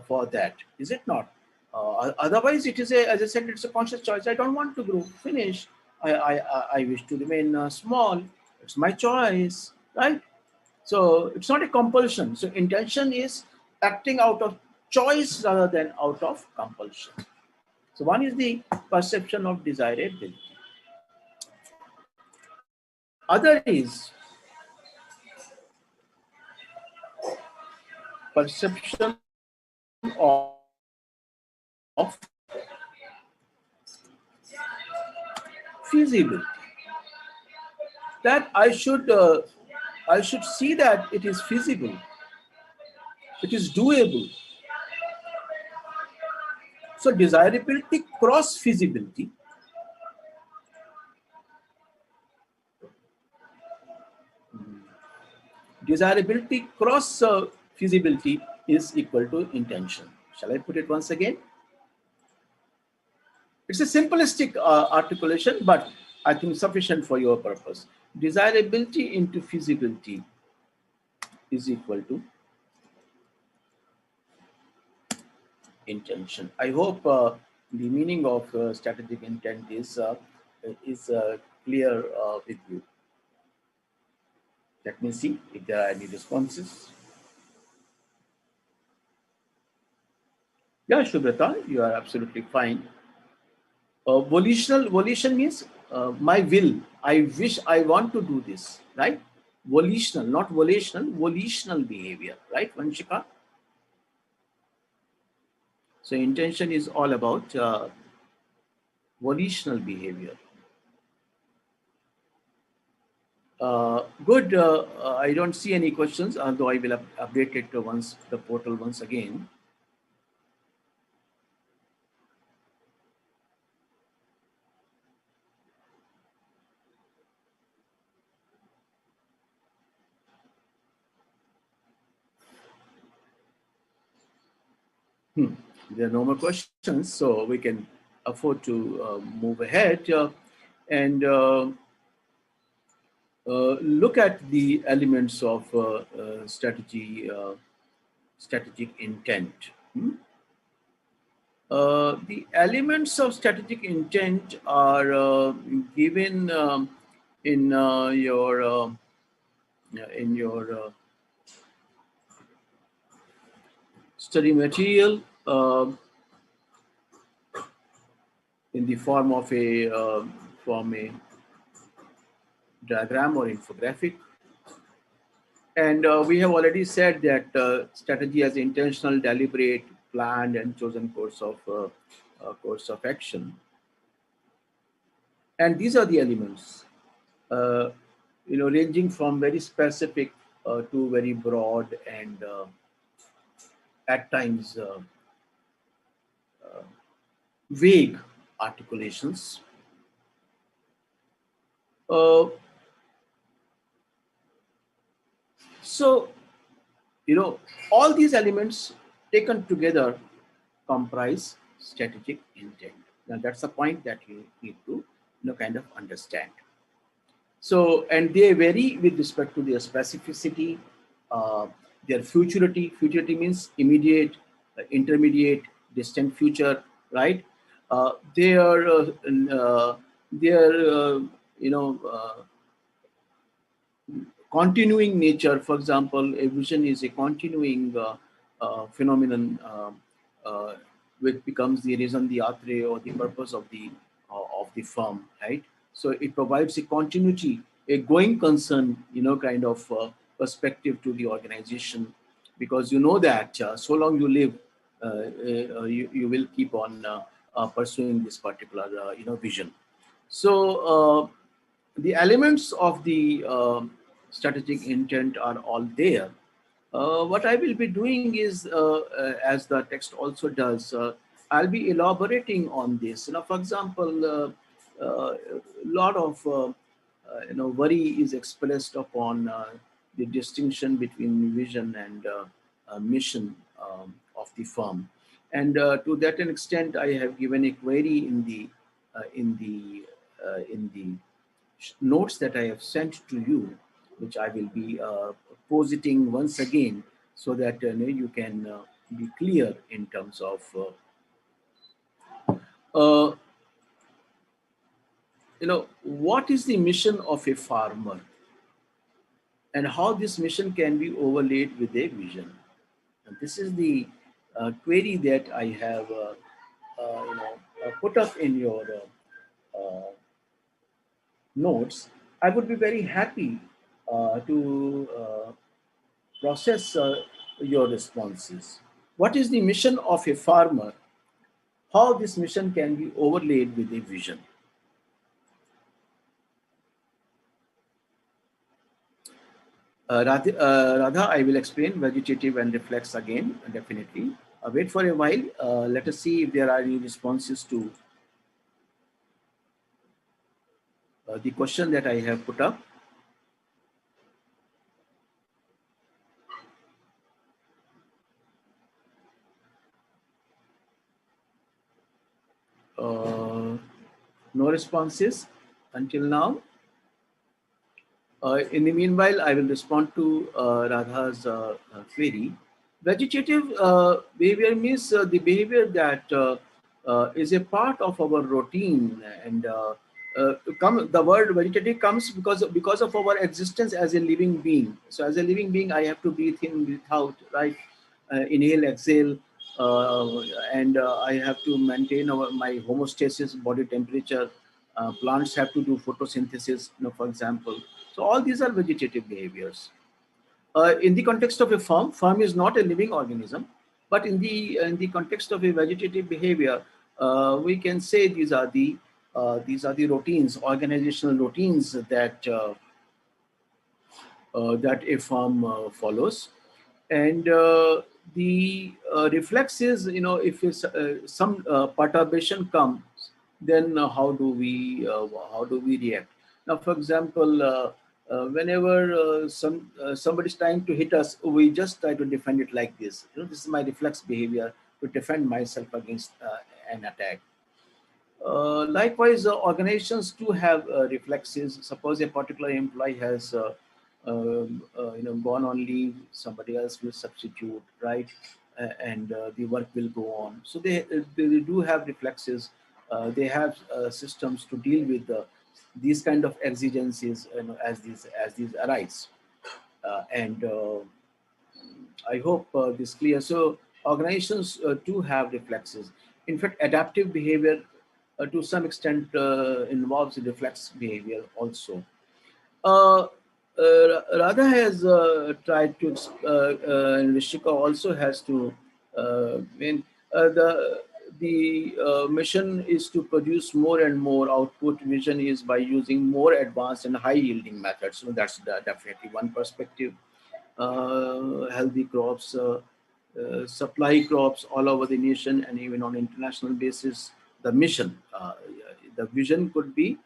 for that, is it not? Otherwise, it is as I said, it's a conscious choice. I don't want to grow. Finish. I wish to remain small. It's my choice, right? So it's not a compulsion. So intention is acting out of choice rather than out of compulsion. So one is the perception of desirability. Other is perception of feasibility. That I should see that it is feasible, it is doable. So desirability cross feasibility. Desirability cross feasibility is equal to intention. Shall I put it once again? It's a simplistic articulation, but I think sufficient for your purpose. Desirability into feasibility is equal to intention. I hope the meaning of strategic intent is clear with you. Let me see if there are any responses. Yeah, Shubrata, you are absolutely fine. Volition means my will. I wish, I want to do this, right? Volitional, not volitional, volitional behavior, right, Vanshika? So intention is all about volitional behavior. Good. I don't see any questions, although I will update it once the portal once again. Hmm. There are no more questions, so we can afford to move ahead and look at the elements of strategic intent. Hmm? The elements of strategic intent are given in your study material in the form a diagram or infographic. And we have already said that strategy as intentional, deliberate, planned, and chosen course of action. And these are the elements, uh, ranging from very specific to very broad and at times vague articulations. Uh, so, you know, all these elements taken together comprise strategic intent. Now, that's the point that you need to, kind of understand. So, and they vary with respect to their specificity, uh, their futurity. Futurity means immediate, intermediate, distant future, right? Their, their, continuing nature. For example, a vision is a continuing phenomenon, uh, which becomes the reason, the atre, or the purpose of the firm, right? So it provides a continuity, a going concern, kind of perspective to the organization, because you know that so long you live, you will keep on pursuing this particular vision. So the elements of the strategic intent are all there. What I will be doing is, as the text also does, I'll be elaborating on this. For example, a lot of worry is expressed upon the distinction between vision and mission of the firm, and to that an extent, I have given a query in the notes that I have sent to you, which I will be positing once again, so that you can be clear in terms of uh, what is the mission of a farmer, and how this mission can be overlaid with a vision. And this is the query that I have put up in your notes. I would be very happy to process your responses. What is the mission of a farmer? How this mission can be overlaid with a vision? Radha, I will explain vegetative and reflex again, definitely. Wait for a while. Let us see if there are any responses to the question that I have put up. No responses until now. In the meanwhile, I will respond to Radha's query. Vegetative behavior means the behavior that is a part of our routine, and the word vegetative comes because of our existence as a living being. So, as a living being, I have to breathe in, breathe out, right? Inhale, exhale, and I have to maintain my homeostasis, body temperature. Plants have to do photosynthesis, for example. So all these are vegetative behaviors. In the context of a firm is not a living organism, but in the context of a vegetative behavior, we can say these are the routines, organizational routines that a firm follows. And the reflex is, if some perturbation comes, then how do we react? Now, for example, whenever somebody is trying to hit us, we just try to defend it like this. This is my reflex behavior, to defend myself against an attack. Likewise, organizations do have reflexes. Suppose a particular employee has gone on leave, somebody else will substitute, right? And the work will go on. So they do have reflexes. They have systems to deal with these kind of exigencies, as these arise. And I hope this clear. So organizations do have reflexes. In fact, adaptive behavior to some extent involves reflex behavior also. Uh, Radha has tried to, and Rishika also has to. The mission is to produce more and more output. Vision is by using more advanced and high yielding methods. So that's definitely one perspective. Healthy crops, supply crops all over the nation and even on international basis. The mission, the vision could be,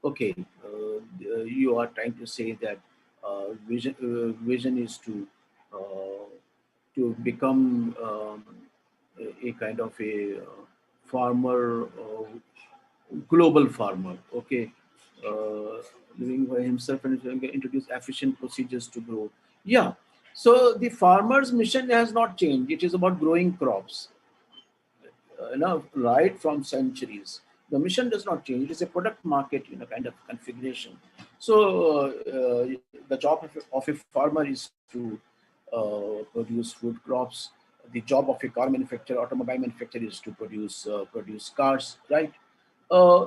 okay, you are trying to say that vision is to become a kind of a farmer, global farmer, okay, uh, living by himself and introduce efficient procedures to grow. Yeah, so the farmer's mission has not changed. It is about growing crops, right from centuries. The mission does not change. It is a product market, kind of configuration. So the job of a farmer is to produce food crops. The job of a car manufacturer, automobile manufacturer, is to produce cars, right? uh,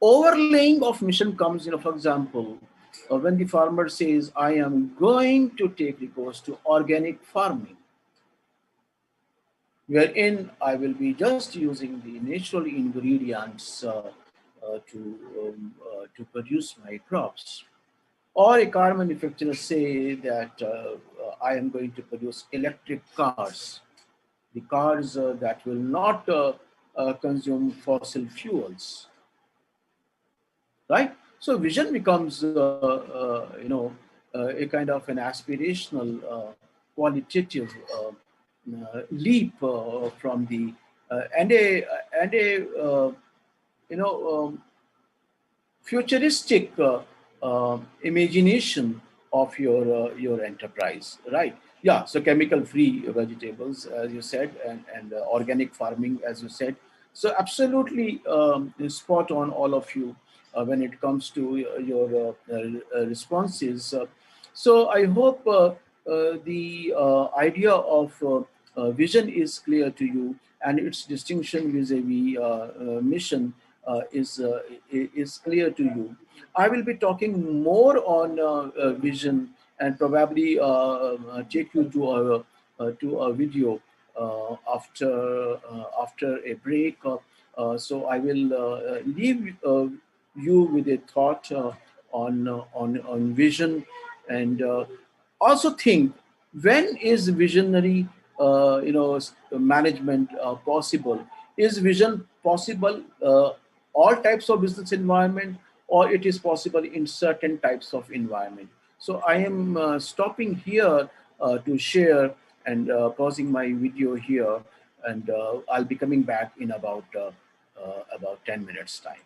Overlaying of mission comes, for example, when the farmer says, I am going to take recourse to organic farming, wherein I will be just using the natural ingredients to produce my crops. Or a car manufacturer say that I am going to produce electric cars, the cars that will not consume fossil fuels, right? So vision becomes, a kind of an aspirational, qualitative leap from the and a you know futuristic imagination of your enterprise, right? Yeah, so chemical free vegetables, as you said, and organic farming, as you said. So absolutely spot on, all of you, when it comes to your responses. So I hope the idea of vision is clear to you, and its distinction vis-a-vis mission is clear to you. I will be talking more on vision, and probably take you to a video after a break. So I will leave you with a thought on vision, and also think, when is visionary management possible? Is vision possible all types of business environment, or it is possible in certain types of environment? So I am stopping here to share, and pausing my video here, and I'll be coming back in about 10 minutes time.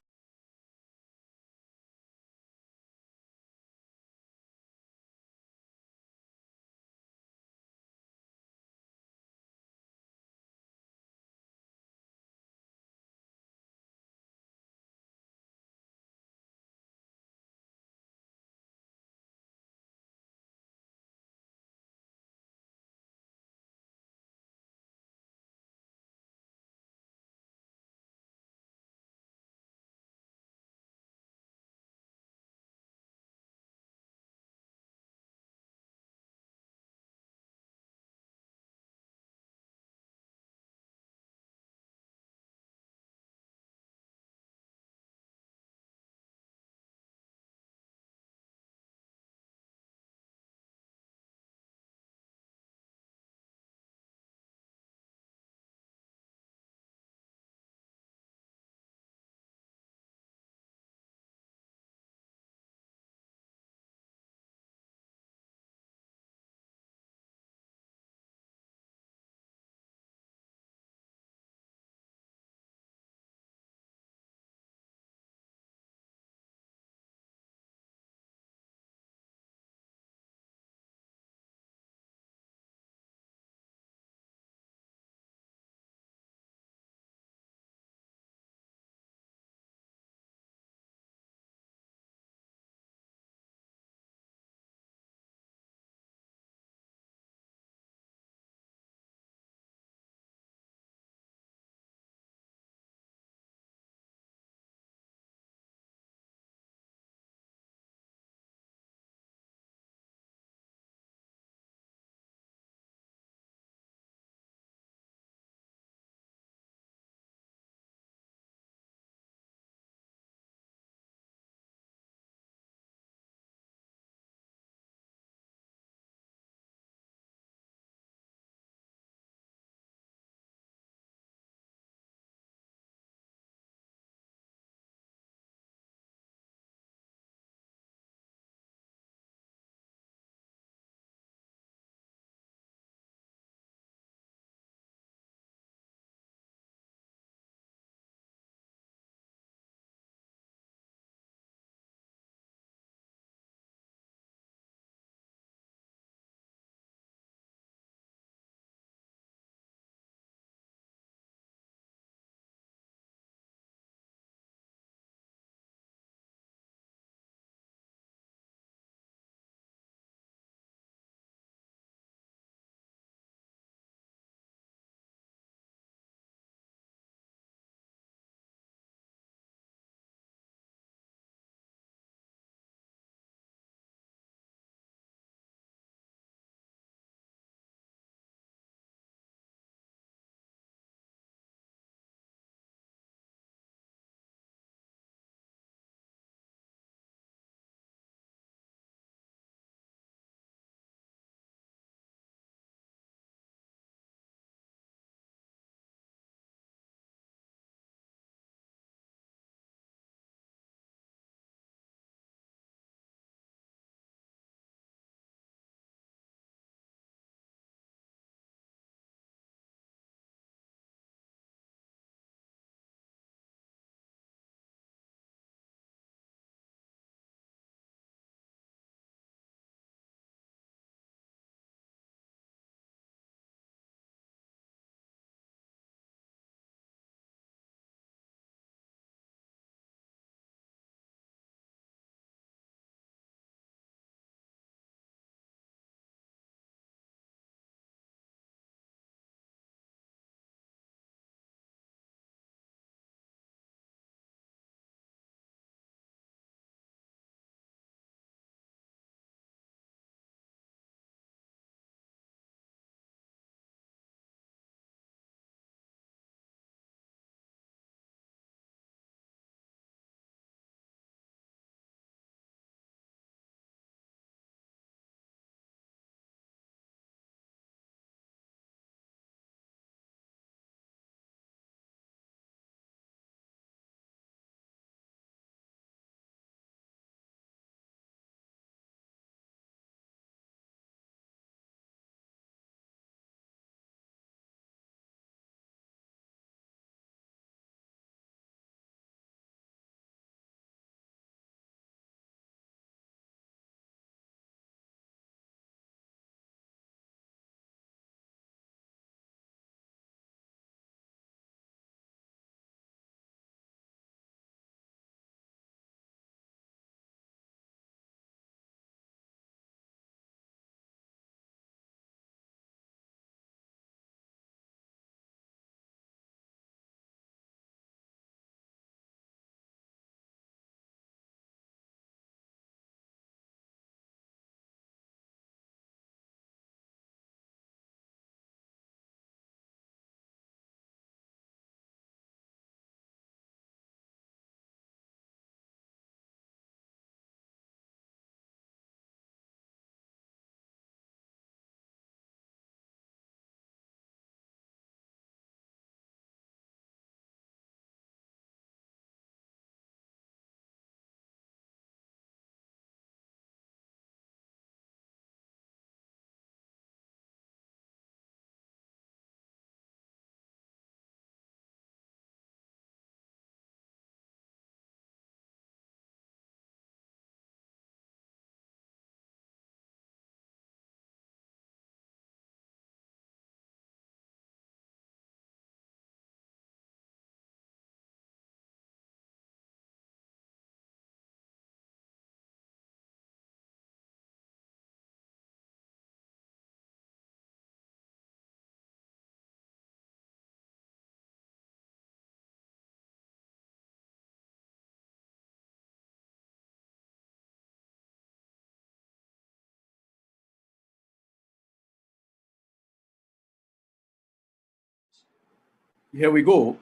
Here we go,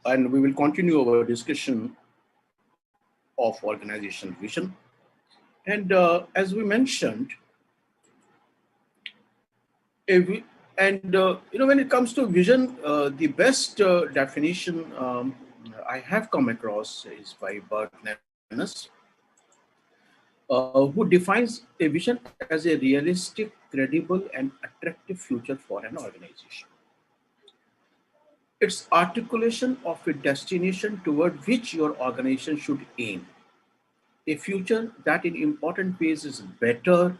and we will continue our discussion of organizational vision. And as we mentioned, a and when it comes to vision, the best definition I have come across is by Bert Namus, who defines a vision as a realistic, credible, and attractive future for an organization. It's articulation of a destination toward which your organization should aim. A future that in important ways is better,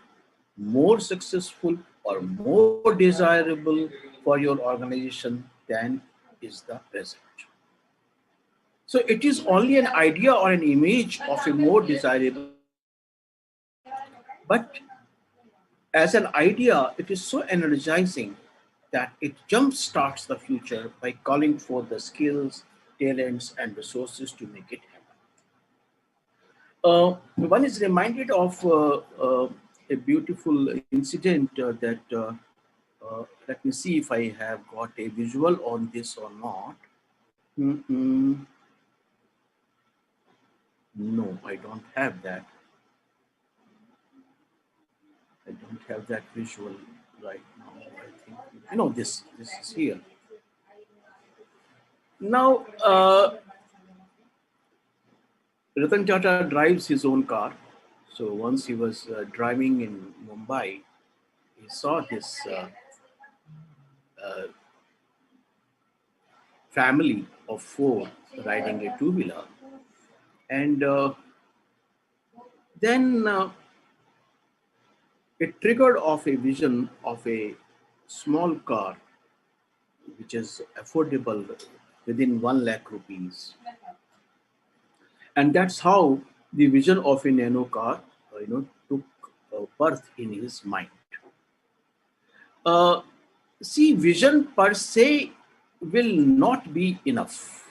more successful, or more desirable for your organization than is the present. So it is only an idea or an image of a more desirable future. But as an idea, it is so energizing that it jumpstarts the future by calling for the skills, talents, and resources to make it happen. One is reminded of a beautiful incident let me see if I have got a visual on this or not. No, I don't have that. I don't have that visual right now. I think this is here. Now, Ratan Tata drives his own car. So once he was driving in Mumbai, he saw this family of four riding a two-wheeler, and then it triggered off a vision of a small car which is affordable within 1 lakh rupees. And that's how the vision of a nano car, took birth in his mind. See, vision per se will not be enough.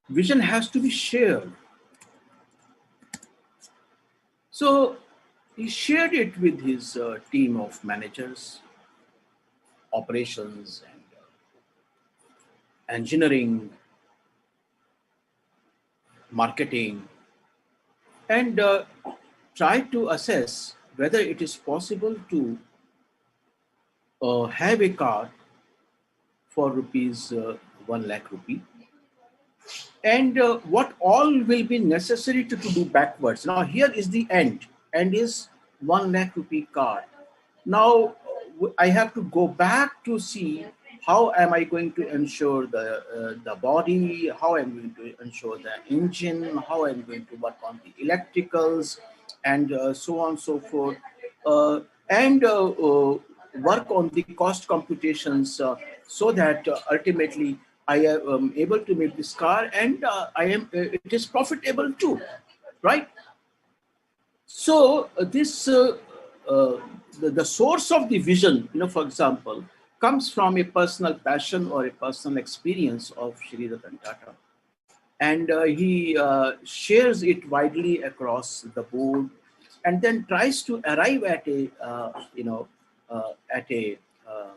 Vision has to be shared. So he shared it with his team of managers, operations, and engineering, marketing, and tried to assess whether it is possible to have a car for rupees 1 lakh rupee, and what all will be necessary to do backwards. Now here is the end is 1 lakh rupee car. Now I have to go back to see how am I going to ensure the body, how I'm going to ensure the engine, how I'm going to work on the electricals, and so on and so forth, and work on the cost computations so that ultimately I am able to make this car, and it is profitable too, right? So the source of the vision, for example, comes from a personal passion or a personal experience of Shri Ratan Tata, and he shares it widely across the board, and then tries to arrive at a at a uh,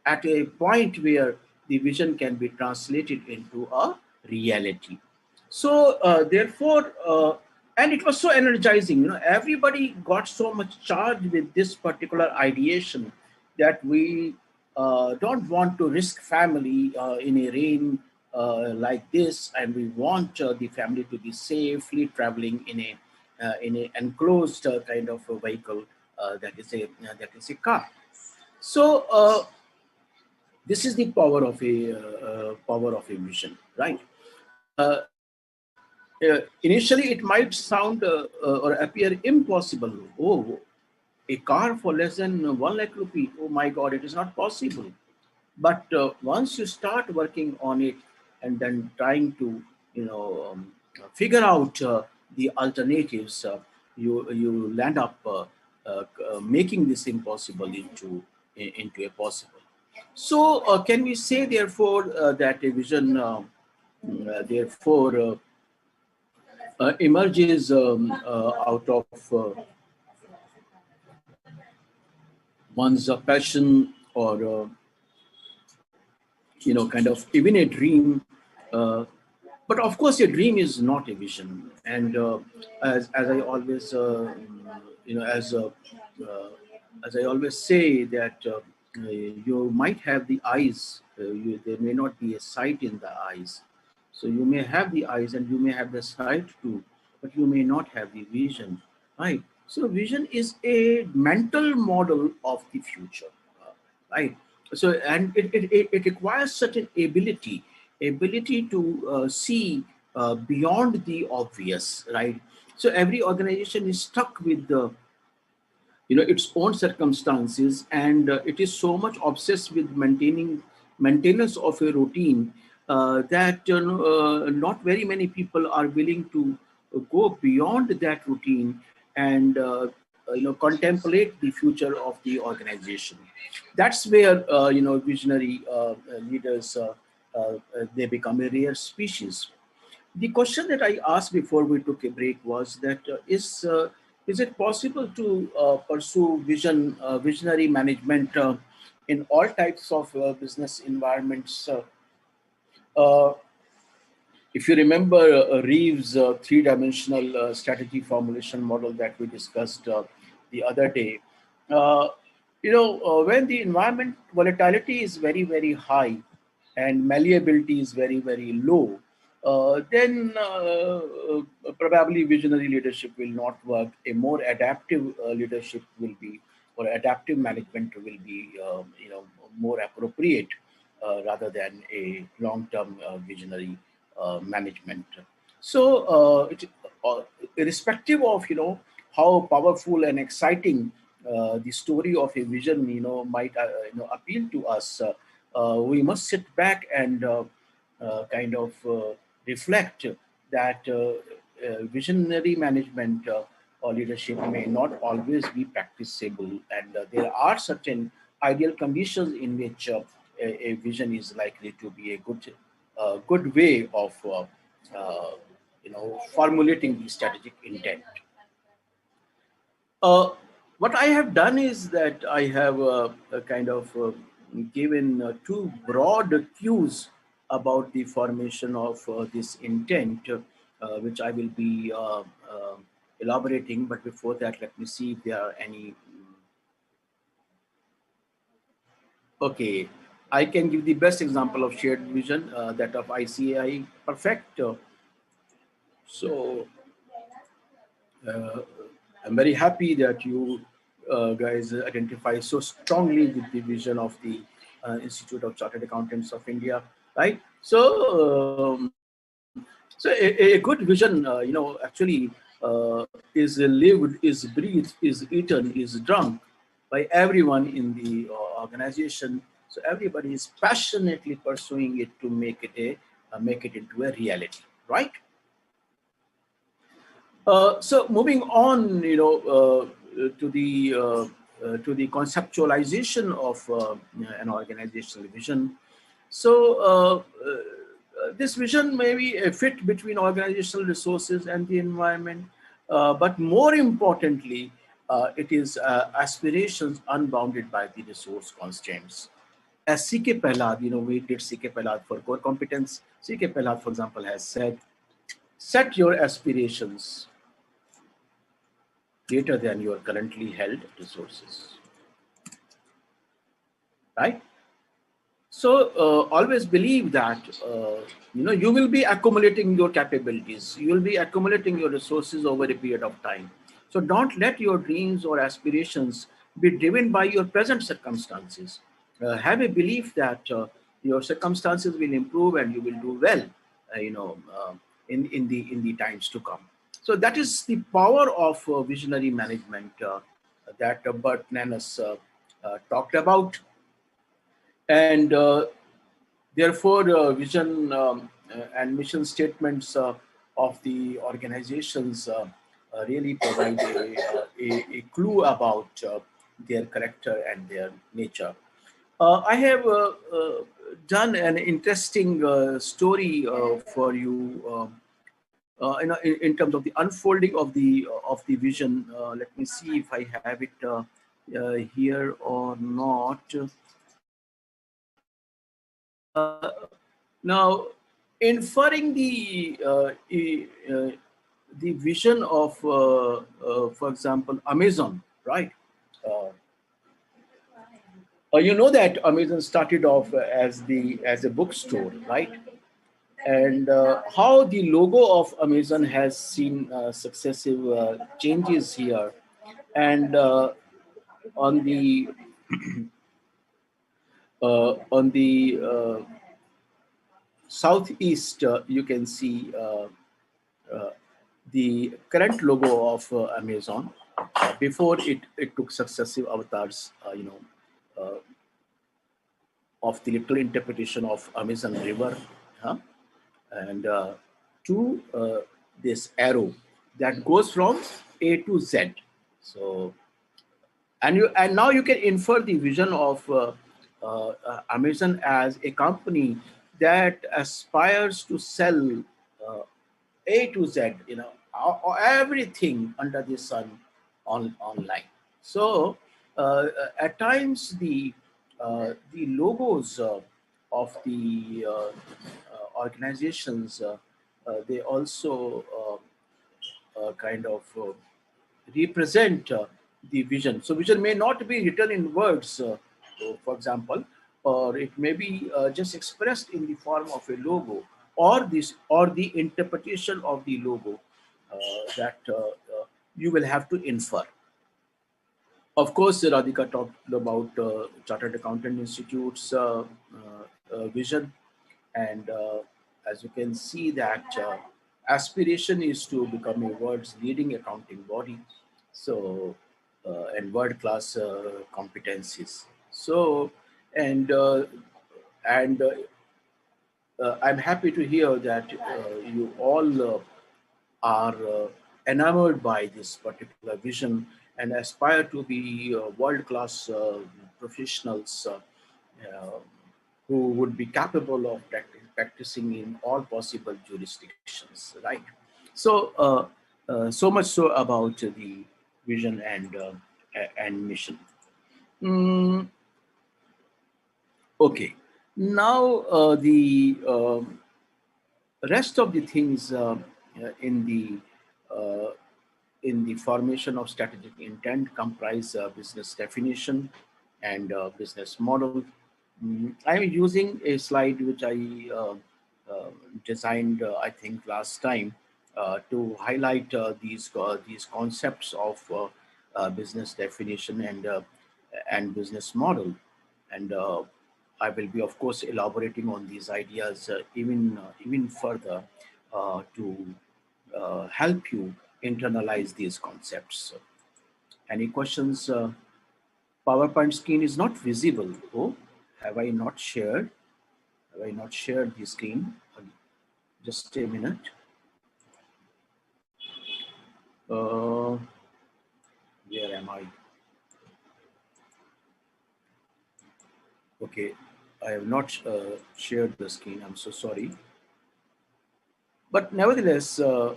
at a point where the vision can be translated into a reality. So therefore, and it was so energizing. Everybody got so much charged with this particular ideation that we don't want to risk family in a rain like this, and we want the family to be safely traveling in a enclosed kind of a vehicle that is a car. So this is the power of a vision, right? Initially, it might sound or appear impossible. Oh, a car for less than 1 lakh rupee. Oh my God, it is not possible. But once you start working on it and then trying to, figure out the alternatives, you land up making this impossible into a possible. So can we say therefore that a vision therefore emerges out of one's passion or kind of even a dream. Uh, but of course, a dream is not a vision. And as I always, you know, uh, as I always say that you might have the eyes, there may not be a sight in the eyes. So you may have the eyes and you may have the sight too, but you may not have the vision, right? So vision is a mental model of the future, right? So and it requires certain ability to see beyond the obvious, right? So every organization is stuck with the its own circumstances, and it is so much obsessed with maintenance of a routine that not very many people are willing to go beyond that routine and contemplate the future of the organization. That's where visionary leaders they become a rare species. The question that I asked before we took a break was that is it possible to pursue visionary management in all types of business environments? Uh, if you remember Reeves' three-dimensional strategy formulation model that we discussed the other day, uh, when the environment volatility is very, very high and malleability is very, very low, then probably visionary leadership will not work. A more adaptive leadership will be, or adaptive management will be, more appropriate rather than a long-term visionary management. So, uh, irrespective of how powerful and exciting the story of a vision might appeal to us, we must sit back and kind of reflect that visionary management or leadership may not always be practicable, and there are certain ideal conditions in which a vision is likely to be a good way of formulating the strategic intent. Uh, what I have done is that I have kind of given two broad cues about the formation of this intent, which I will be elaborating. But before that, let me see if there are any. Okay, I can give the best example of shared vision, that of ICAI. Perfect. So uh, I'm very happy that you guys identify so strongly with the vision of the Institute of Chartered Accountants of India, right? So a good vision, actually is lived, is breathed, is eaten, is drunk by everyone in the organization. So everybody is passionately pursuing it to make it into a reality, right? So moving on, to the conceptualization of an organizational vision. So this vision may be a fit between organizational resources and the environment, but more importantly, it is aspirations unbounded by the resource constraints. As C.K. Pehlad, we did C.K. Pehlad for core competence. C.K. Pehlad, for example, has said, set your aspirations greater than your currently held resources, right? So always believe that you will be accumulating your capabilities, you will be accumulating your resources over a period of time. So don't let your dreams or aspirations be driven by your present circumstances. Have a belief that your circumstances will improve and you will do well, in the times to come. So that is the power of visionary management that Bert Nanus talked about. And therefore, vision and mission statements of the organizations really provide a clue about their character and their nature. I have done an interesting story for you, in terms of the unfolding of the vision. Let me see if I have it here or not. Now, inferring the vision of, for example, Amazon, right? Uh, you know that Amazon started off as a bookstore, right? And how the logo of Amazon has seen successive changes here, and on the southeast, you can see uh, the current logo of Amazon. Before it took successive avatars, of the literal interpretation of Amazon River, huh? and to this arrow that goes from A to Z. So, and now you can infer the vision of Amazon as a company that aspires to sell uh, A to Z, everything under the sun online. So at times the logos of the organizations, they also kind of represent the vision. So vision may not be written in words, for example, or it may be just expressed in the form of a logo, or the interpretation of the logo that you will have to infer. Of course, Radhika talked about Chartered Accountant Institute's vision, and as you can see that aspiration is to become a world's leading accounting body, so and world-class competencies. So, and and I'm happy to hear that you all are enamored by this particular vision and aspire to be world-class professionals uh, who would be capable of practicing in all possible jurisdictions, right? So, so much so about the vision and mission. Mm, okay, now the rest of the things in the uh, in the formation of strategic intent comprise business definition and business model. I'm using a slide which I uh, designed, I think, last time to highlight these concepts of business definition and business model, and I will be, of course, elaborating on these ideas even further to help you internalize these concepts. Any questions? PowerPoint screen is not visible. Oh, have I not shared? Have I not shared the screen? Just a minute. Uh, where am I? Okay, I have not shared the screen. I'm so sorry. But nevertheless, okay.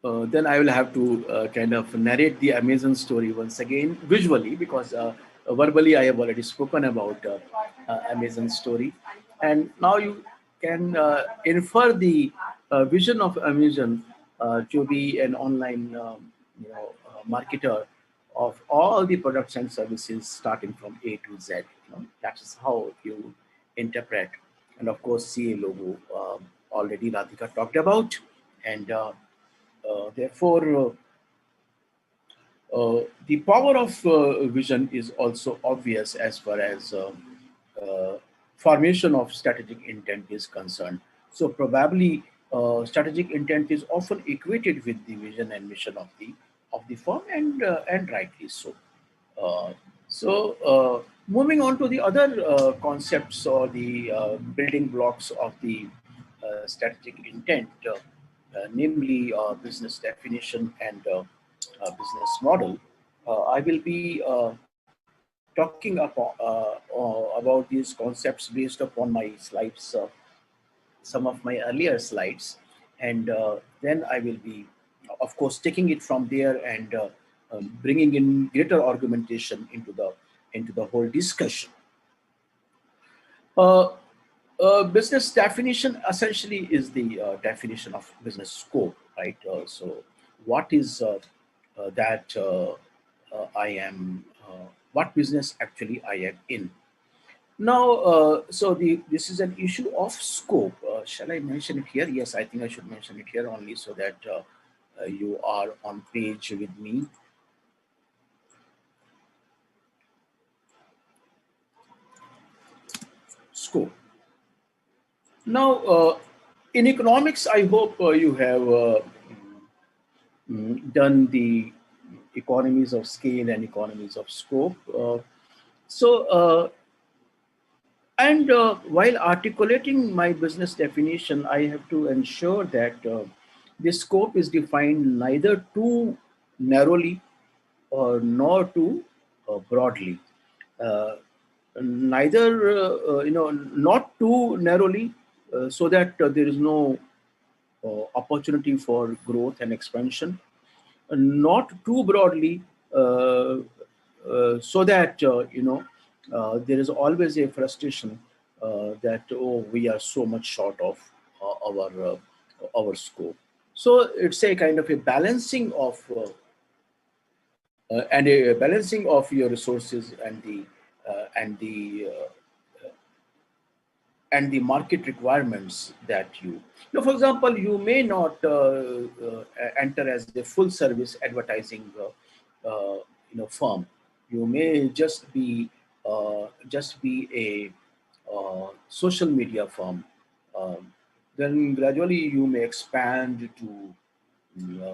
Then I will have to kind of narrate the Amazon story once again visually, because verbally I have already spoken about Amazon story, and now you can infer the vision of Amazon to be an online marketer of all the products and services starting from A to Z. That is how you interpret, and of course, CA logo already Radhika talked about, and therefore, the power of vision is also obvious as far as uh, formation of strategic intent is concerned. So, probably strategic intent is often equated with the vision and mission of the firm, and rightly so. Uh, Moving on to the other concepts or the building blocks of the strategic intent, namely business definition and business model, I will be talking about these concepts based upon my slides, some of my earlier slides, and then I will be, of course, taking it from there and bringing in greater argumentation into the into the whole discussion. Business definition essentially is the definition of business scope, right? So, what is that I am? What business actually I am in? Now, this is an issue of scope. Shall I mention it here? Yes, I think I should mention it here only so that you are on page with me. Scope. Now, in economics, I hope you have done the economies of scale and economies of scope. While articulating my business definition, I have to ensure that the scope is defined neither too narrowly nor too broadly. Uh, Neither, not too narrowly, so that there is no opportunity for growth and expansion, not too broadly, so that there is always a frustration that, oh, we are so much short of our scope. So it's a kind of a balancing of and a balancing of your resources and the and the market requirements that for example, you may not enter as a full service advertising firm. You may just be a social media firm. Then gradually you may expand to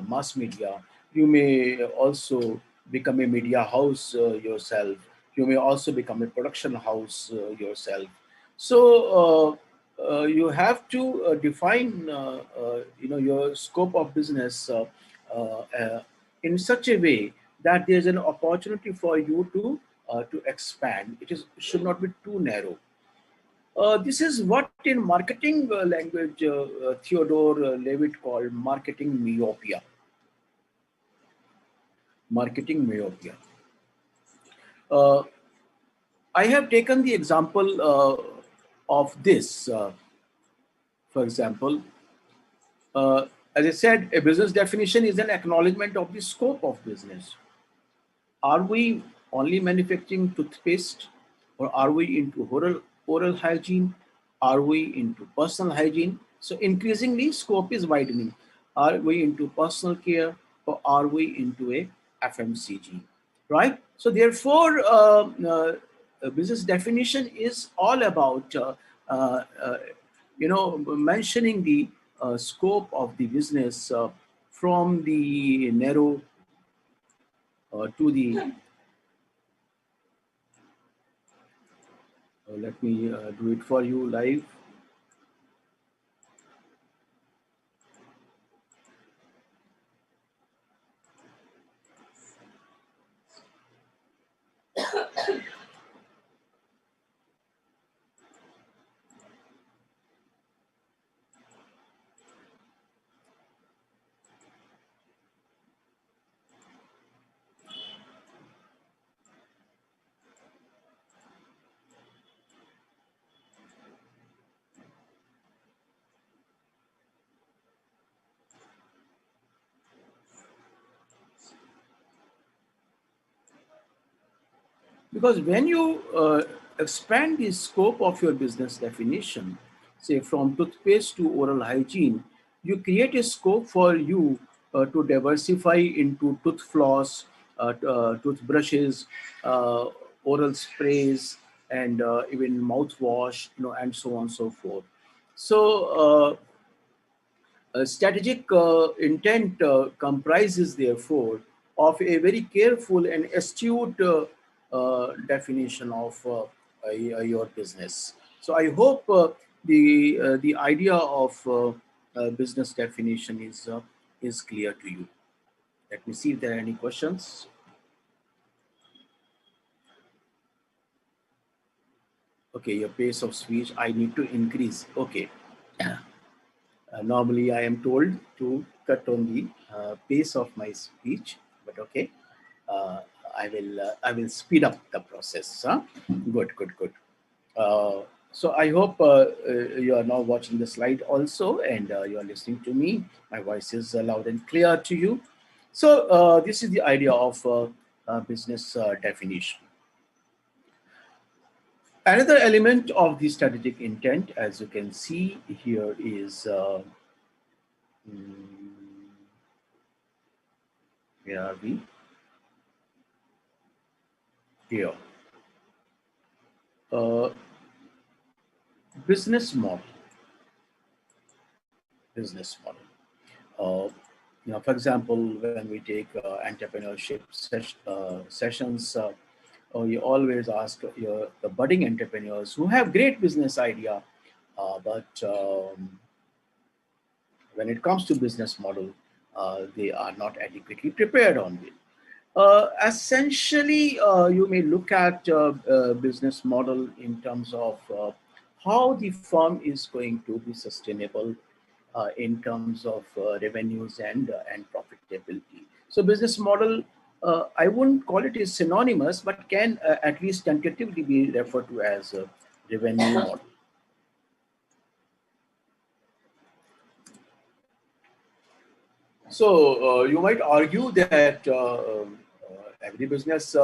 mass media. You may also become a media house yourself. You may also become a production house yourself. So you have to define your scope of business in such a way that there's an opportunity for you to expand. Should not be too narrow. This is what in marketing language Theodore Levitt called marketing myopia. Marketing myopia. Uh, I have taken the example of this. For example, as I said, a business definition is an acknowledgement of the scope of business. Are we only manufacturing toothpaste, or are we into oral hygiene? Are we into personal hygiene? So increasingly, scope is widening. Are we into personal care, or are we into a FMCG? Right. So therefore, business definition is all about mentioning the scope of the business from the narrow to the let me do it for you live. Because when you expand the scope of your business definition, say from toothpaste to oral hygiene, you create a scope for you to diversify into tooth floss, toothbrushes, oral sprays, and even mouthwash, and so on and so forth. So strategic intent comprises, therefore, of a very careful and astute definition of your business. So I hope the idea of business definition is clear to you. Let me see if there are any questions. Okay, your pace of speech, I need to increase. Okay. Normally, I am told to cut on the pace of my speech, but okay, I will speed up the process. Huh? Good, good, good. Uh, so I hope you are now watching the slide also, and you are listening to me. My voice is loud and clear to you. So this is the idea of business definition. Another element of the strategic intent, as you can see here, is mm, where are we? Here. Uh, business model. Business model. For example, when we take entrepreneurship sessions, you always ask the budding entrepreneurs who have great business idea, but when it comes to business model, they are not adequately prepared on it. Essentially, you may look at business model in terms of how the firm is going to be sustainable in terms of revenues and profitability. So, business model, I wouldn't call it is synonymous, but can at least tentatively be referred to as a revenue model. So you might argue that every business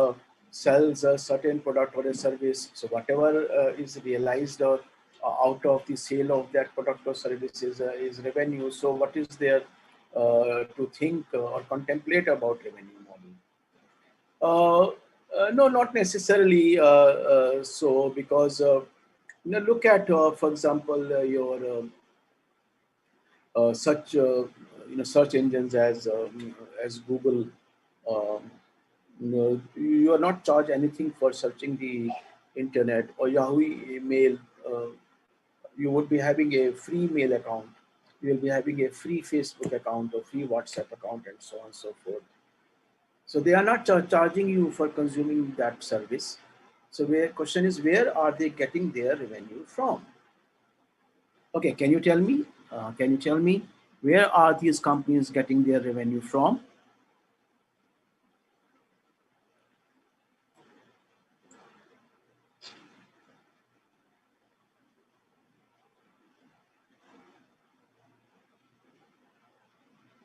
sells a certain product or a service. So whatever is realized out of the sale of that product or service is revenue. So what is there to think or contemplate about revenue model? No, not necessarily. So because look at, for example, your such search engines as Google. You are not charged anything for searching the internet or Yahoo email. You would be having a free mail account. You will be having a free Facebook account or free WhatsApp account and so on and so forth. So they are not charging you for consuming that service. So the question is, where are they getting their revenue from? Okay, can you tell me? Can you tell me where are these companies getting their revenue from?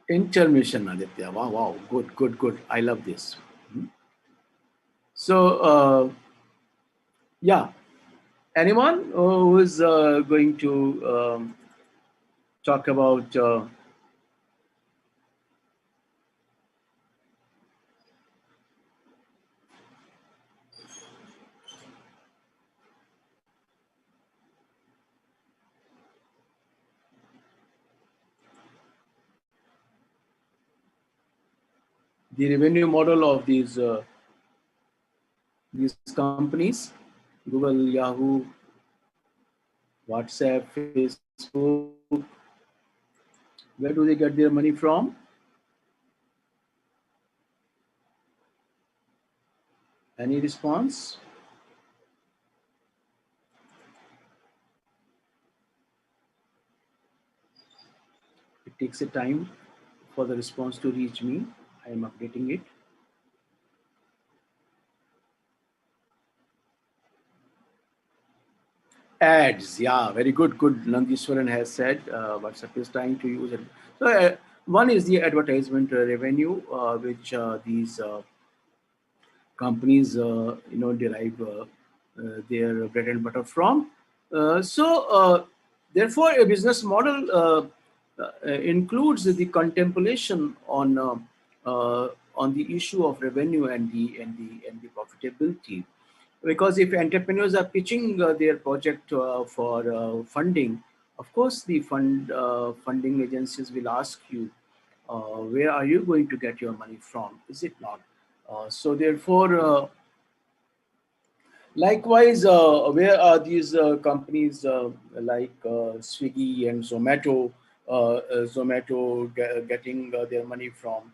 Intermission, Aditya. Wow, wow, good, good, good. I love this. So, yeah, anyone who is going to talk about the revenue model of these companies, Google, Yahoo, WhatsApp, Facebook, where do they get their money from? Any response? It takes a time for the response to reach me. I am updating it. Ads, yeah, very good. Good. Nandiswaran has said WhatsApp is trying to use it. So one is the advertisement revenue, which these companies, derive their bread and butter from. Therefore, a business model includes the contemplation on the issue of revenue and the profitability. Because if entrepreneurs are pitching their project for funding, of course the funding agencies will ask you, where are you going to get your money from? Is it not? So therefore, likewise, where are these companies like Swiggy and Zomato, getting their money from?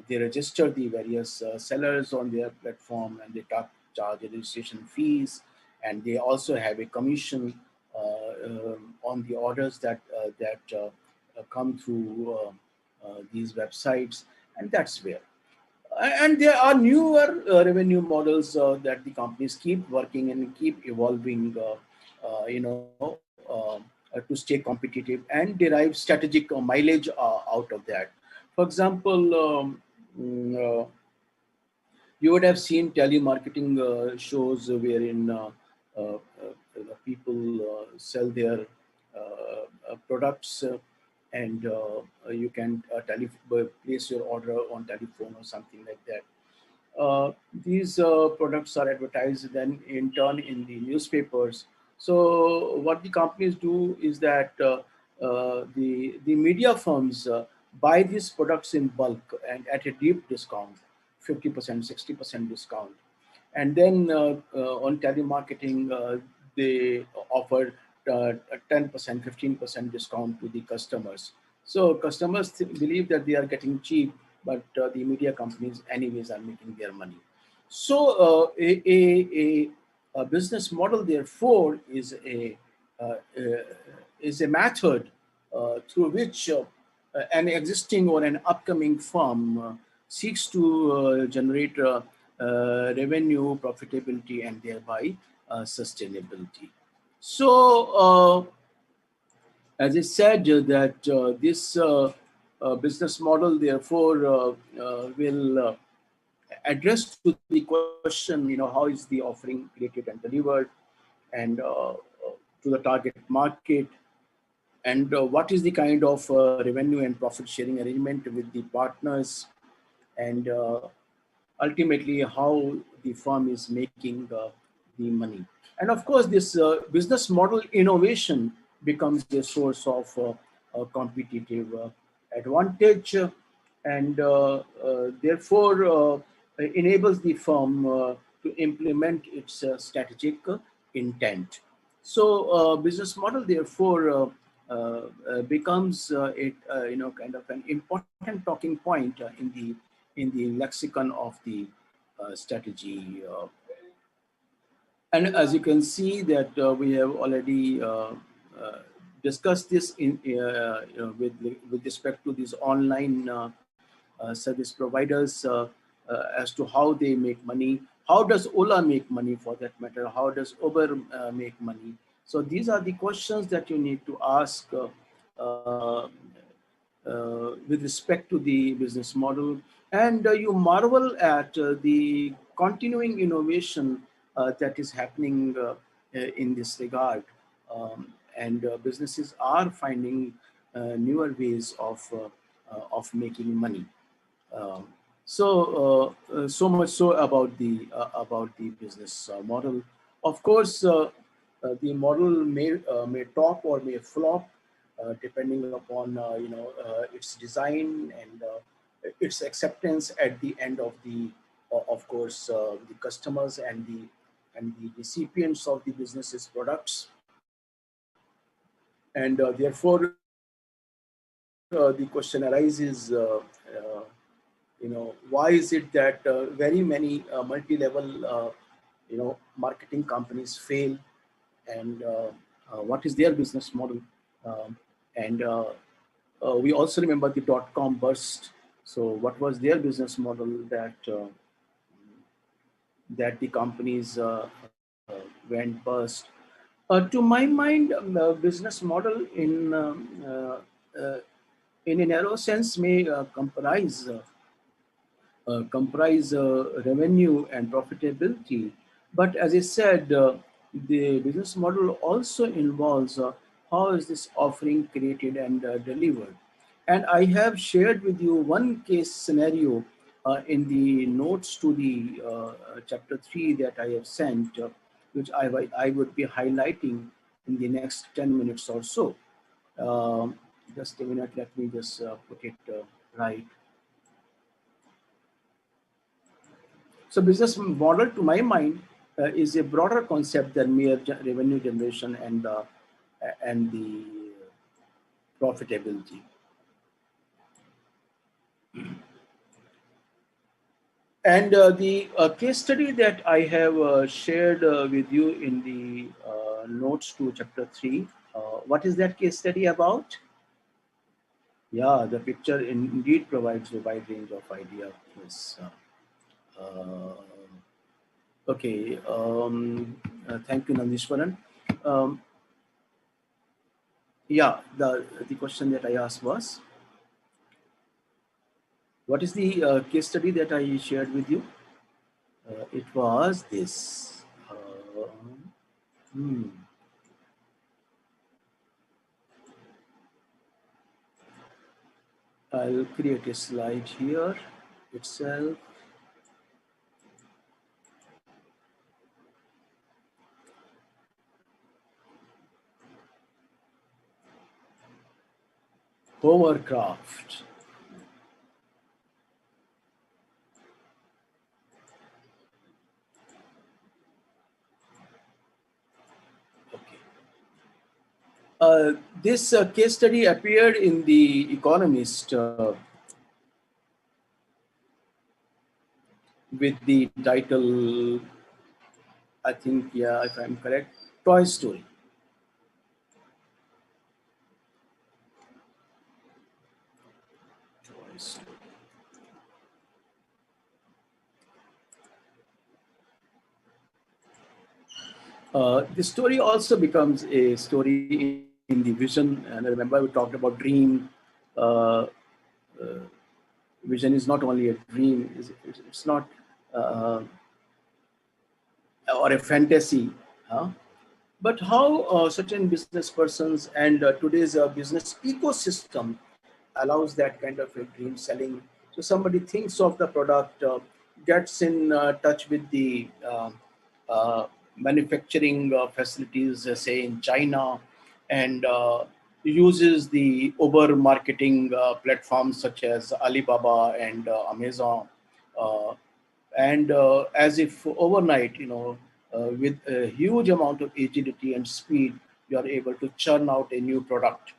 They register the various sellers on their platform, and they charge registration fees, and they also have a commission on the orders that come through these websites, and that's where. And there are newer revenue models that the companies keep working and keep evolving, to stay competitive and derive strategic mileage out of that. For example, you would have seen telemarketing shows wherein people sell their products, and you can place your order on telephone or something like that. These products are advertised then in turn in the newspapers. So what the companies do is that the media firms buy these products in bulk and at a deep discount, 50%, 60% discount. And then on telemarketing, they offer 10%, 15% discount to the customers. So customers believe that they are getting cheap, but the media companies anyways are making their money. So a business model therefore uh, uh, is a method through which an existing or an upcoming firm seeks to generate revenue, profitability, and thereby sustainability. So, as I said, that this business model, therefore, will address to the question, how is the offering created and delivered, and to the target market, and what is the kind of revenue and profit sharing arrangement with the partners, and ultimately how the firm is making the money. And of course, this business model innovation becomes a source of competitive advantage, and therefore enables the firm to implement its strategic intent. So, business model therefore becomes kind of an important talking point in the lexicon of the strategy. And as you can see that we have already discussed this with respect to these online service providers as to how they make money. How does Ola make money for that matter? How does Uber make money? So these are the questions that you need to ask with respect to the business model. And you marvel at the continuing innovation that is happening in this regard. And businesses are finding newer ways of making money. Um, so much so about the business model. Of course, the model may top or may flop, depending upon its design and its acceptance at the end of the of course the customers and the recipients of the business's products. And therefore the question arises, why is it that very many multi-level marketing companies fail, and what is their business model? And we also remember the dot-com burst. So what was their business model that the companies went burst? To my mind, business model uh, in a narrow sense may comprise revenue and profitability. But as I said, the business model also involves how is this offering created and delivered. And I have shared with you one case scenario in the notes to the chapter 3 that I have sent, which I would be highlighting in the next 10 minutes or so. Just a minute, let me just put it right. So business model, to my mind, is a broader concept than mere revenue generation and the profitability. And the case study that I have shared with you in the notes to chapter 3, what is that case study about? Yeah, the picture indeed provides a wide range of ideas. Yes. Uh, okay. Thank you, Nandishwaran. Um, yeah, the question that I asked was, what is the case study that I shared with you? It was this. Hmm, I'll create a slide here itself. Hovercraft. Okay. This case study appeared in The Economist with the title, I think, yeah, if I'm correct, Toy Story. Toy Story. The story also becomes a story in the vision. And I remember we talked about dream. Uh, Vision is not only a dream, it's not, uh, or a fantasy, huh? But how certain business persons and today's business ecosystem allows that kind of a dream selling. So somebody thinks of the product, gets in touch with the uh, manufacturing facilities, say in China, and uses the Uber marketing platforms such as Alibaba and Amazon. Uh, and as if overnight, with a huge amount of agility and speed, you are able to churn out a new product,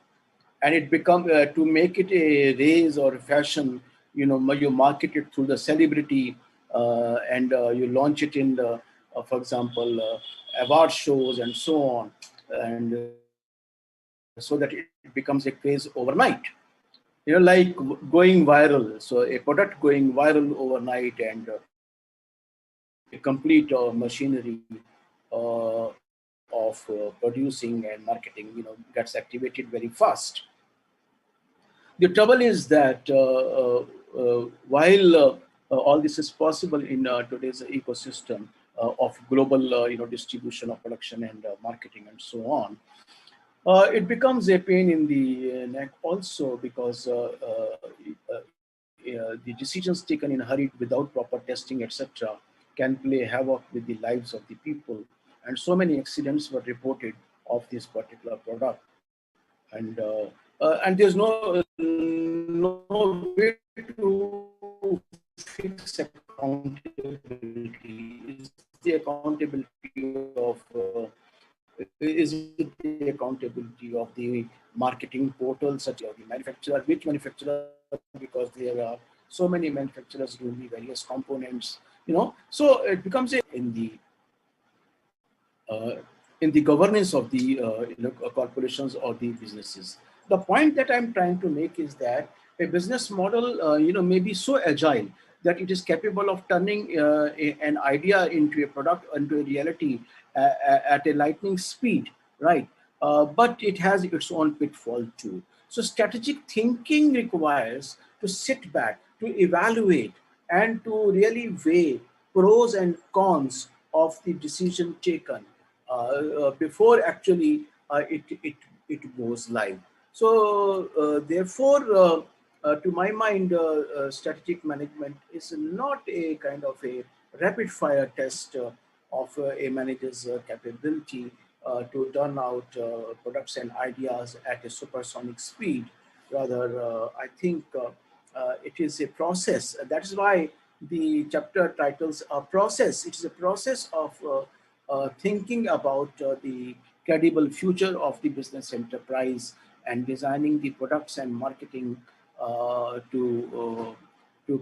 and it become to make it a race or a fashion. You market it through the celebrity, and you launch it in the, for example, award shows and so on, and so that it becomes a craze overnight. Like going viral. So a product going viral overnight, and a complete machinery of producing and marketing, gets activated very fast. The trouble is that while all this is possible in today's ecosystem of global, distribution of production and marketing and so on, it becomes a pain in the neck also, because the decisions taken in a hurry without proper testing, etc., can play havoc with the lives of the people. And so many accidents were reported of this particular product, and there's no way to fix accountability. Is the accountability of is it the accountability of the marketing portal, such as the manufacturer? Which manufacturer? Because there are so many manufacturers doing the various components. So it becomes uh, in the governance of the corporations or the businesses. The point that I'm trying to make is that a business model, may be so agile that it is capable of turning an idea into a product, into a reality at a lightning speed, right? But it has its own pitfall too. So strategic thinking requires to sit back, to evaluate, and to really weigh pros and cons of the decision taken before actually it goes live. So therefore, to my mind, strategic management is not a kind of a rapid fire test of a manager's capability to turn out products and ideas at a supersonic speed. Rather, I think it is a process. That is why the chapter titles a process. It is a process of thinking about the credible future of the business enterprise and designing the products and marketing to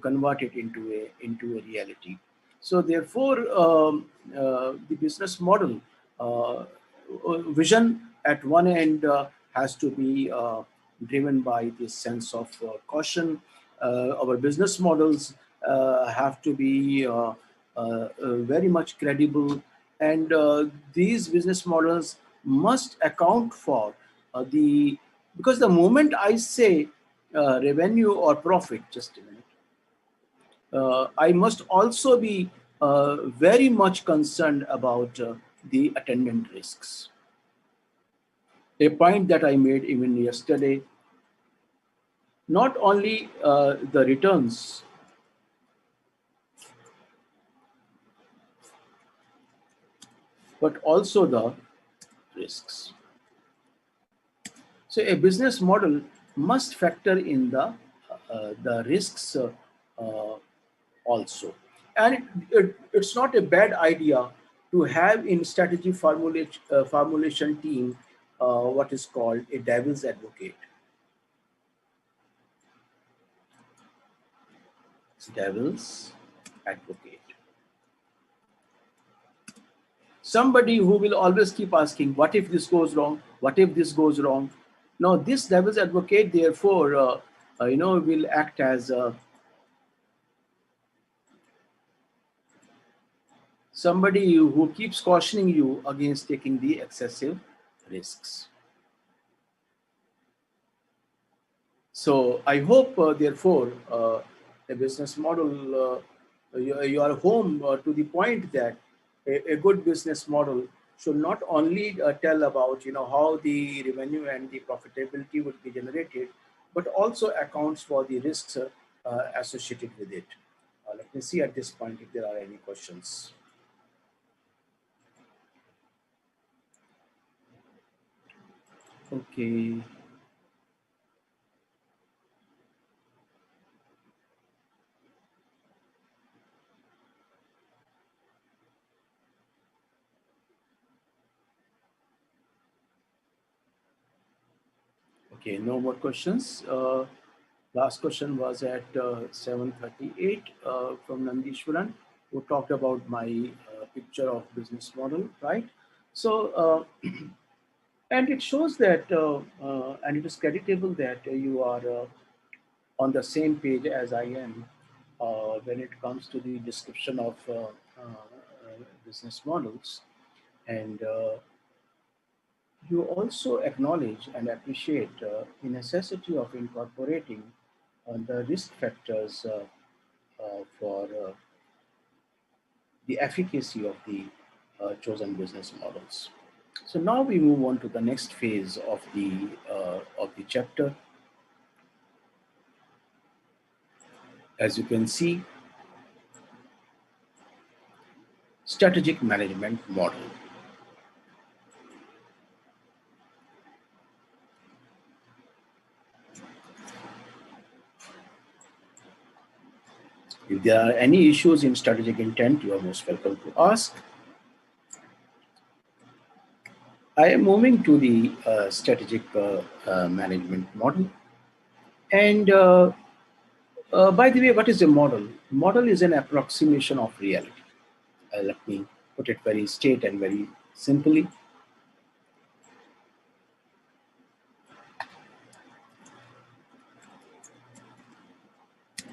convert it into a reality. So therefore, the business model vision at one end has to be driven by this sense of caution. Our business models have to be very much credible, and these business models must account for because the moment I say revenue or profit, just a minute, I must also be very much concerned about the attendant risks. A point that I made even yesterday, not only the returns, but also the risks. So a business model must factor in the risks uh, also. And it's not a bad idea to have in strategy formulation team what is called a devil's advocate. It's devil's advocate. Somebody who will always keep asking, what if this goes wrong? What if this goes wrong? Now, this devil's advocate, therefore, will act as somebody who keeps cautioning you against taking the excessive risks. So I hope, therefore, a business model, you are home to the point that a good business model should not only tell about how the revenue and the profitability would be generated, but also accounts for the risks associated with it. Let me see at this point if there are any questions. Okay. Okay, no more questions. Last question was at 7:38 from Nandishwaran, who talked about my picture of business model, right? So, and it shows that, and it is creditable that you are on the same page as I am when it comes to the description of business models. And you also acknowledge and appreciate the necessity of incorporating the risk factors for the efficacy of the chosen business models. So now we move on to the next phase of the chapter. As you can see, strategic management model. If there are any issues in strategic intent, you are most welcome to ask. I am moving to the strategic management model. And by the way, what is a model? Model is an approximation of reality. Let me put it very straight and very simply.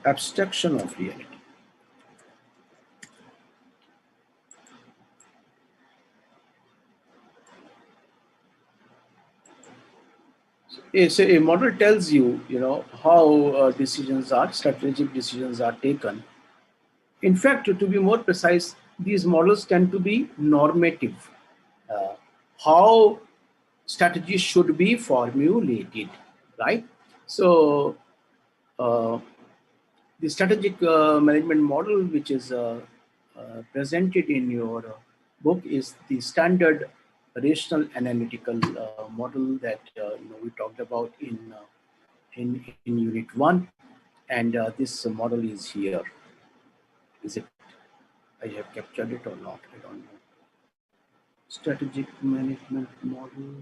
Abstraction of reality. So a model tells you, how decisions are, strategic decisions are taken. In fact, to be more precise, these models tend to be normative. How strategies should be formulated, right? So the strategic management model, which is presented in your book, is the standard rational analytical model that we talked about in unit 1, and this model is here. Is it? I have captured it or not? I don't know. Strategic management model.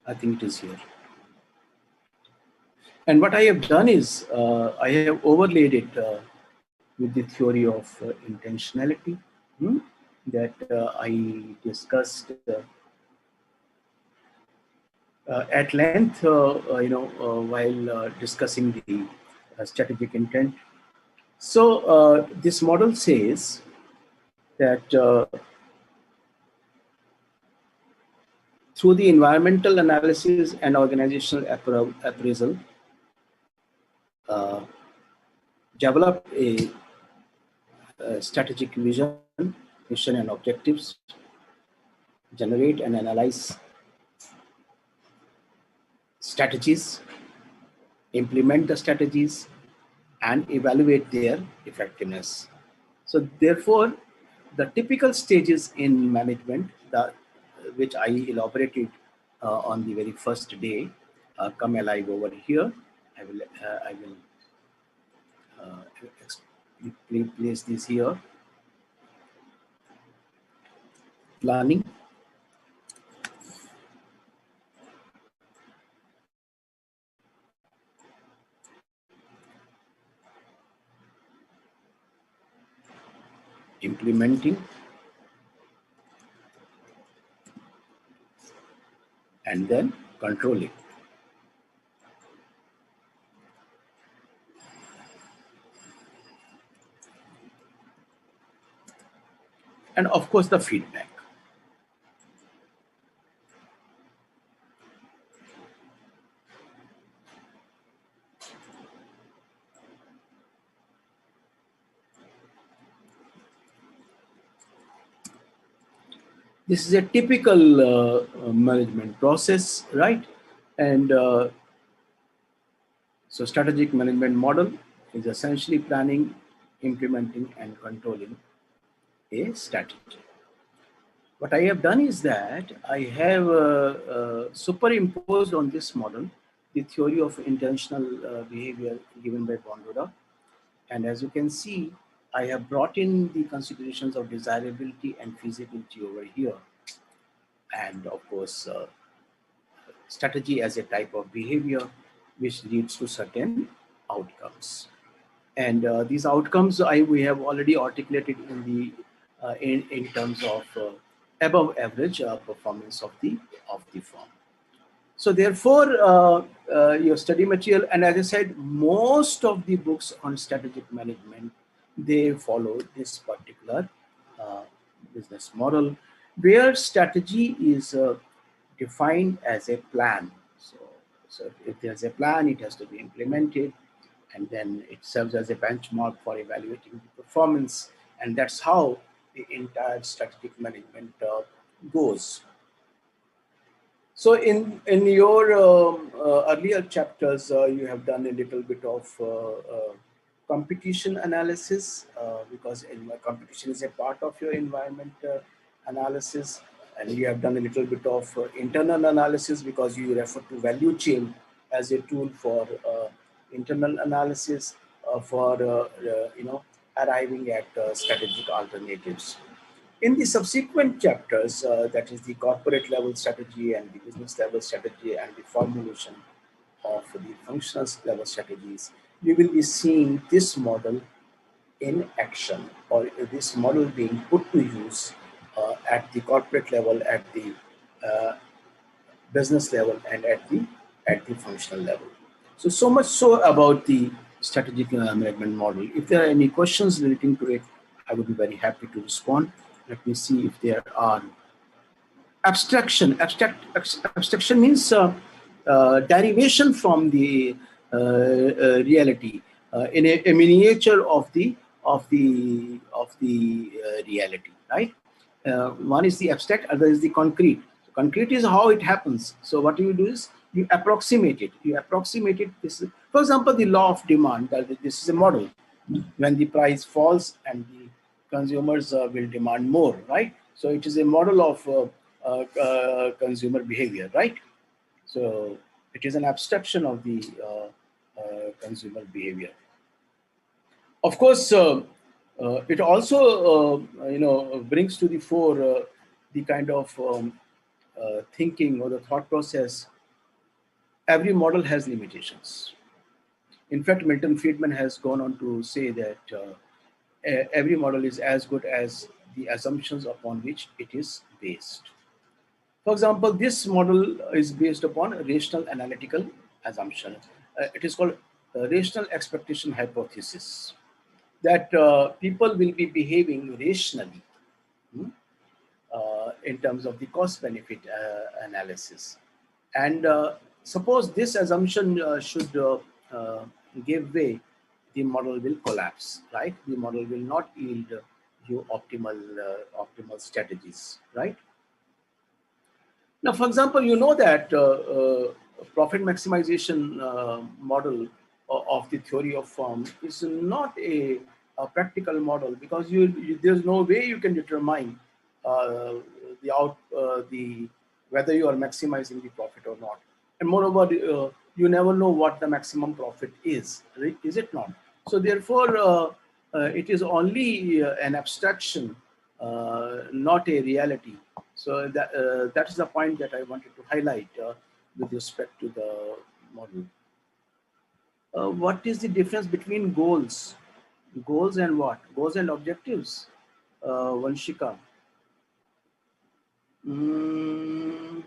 I think it is here. And what I have done is I have overlaid it with the theory of intentionality that I discussed at length, while discussing the strategic intent. So this model says that through the environmental analysis and organizational appraisal, develop a strategic vision, mission, and objectives, generate and analyze strategies, implement the strategies, and evaluate their effectiveness. So therefore, the typical stages in management, which I elaborated on the very first day, come alive over here. I will place this here. Planning, implementing, and then controlling. And of course, the feedback. This is a typical management process, right? And so strategic management model is essentially planning, implementing, and controlling a strategy. What I have done is that I have superimposed on this model the theory of intentional behavior given by Bondoda. And as you can see, I have brought in the considerations of desirability and feasibility over here. And of course, strategy as a type of behavior which leads to certain outcomes. And these outcomes we have already articulated in the in terms of above average performance of the firm. So therefore, your study material, and as I said, most of the books on strategic management, they follow this particular business model, where strategy is defined as a plan. So if there's a plan, it has to be implemented, and then it serves as a benchmark for evaluating the performance, and that's how the entire strategic management goes. So in your earlier chapters, you have done a little bit of competition analysis, because competition is a part of your environment analysis, and you have done a little bit of internal analysis because you refer to value chain as a tool for internal analysis for arriving at strategic alternatives. In the subsequent chapters, that is the corporate level strategy and the business level strategy and the formulation of the functional level strategies, we will be seeing this model in action, or this model being put to use at the corporate level, at the business level, and at the functional level. So much so about the strategic management model. If there are any questions relating to it, I would be very happy to respond. Let me see if there are. Abstraction. Abstraction means derivation from the reality, in a miniature of the reality, right? One is the abstract, other is the concrete. So concrete is how it happens. So what you do is you approximate it. You approximate it. This, for example, the law of demand. This is a model. When the price falls and the consumers will demand more, right? So it is a model of consumer behavior, right? So it is an abstraction of the consumer behavior. Of course, it also brings to the fore the kind of thinking or the thought process. Every model has limitations. In fact, Milton Friedman has gone on to say that every model is as good as the assumptions upon which it is based. For example, this model is based upon a rational analytical assumption. It is called rational expectation hypothesis, that people will be behaving rationally, hmm, in terms of the cost benefit analysis. And suppose this assumption should uh, give way, the model will collapse, right? The model will not yield you optimal strategies, right? Now, for example, you know that profit maximization model of the theory of firm is not a practical model, because there's no way you can determine uh, the whether you are maximizing the profit or not. And moreover, you never know what the maximum profit is, right? Is it not? So therefore, it is only an abstraction, not a reality. So that is the point that I wanted to highlight with respect to the model. What is the difference between goals? Goals and what? Goals and objectives. Vanshika. Mm,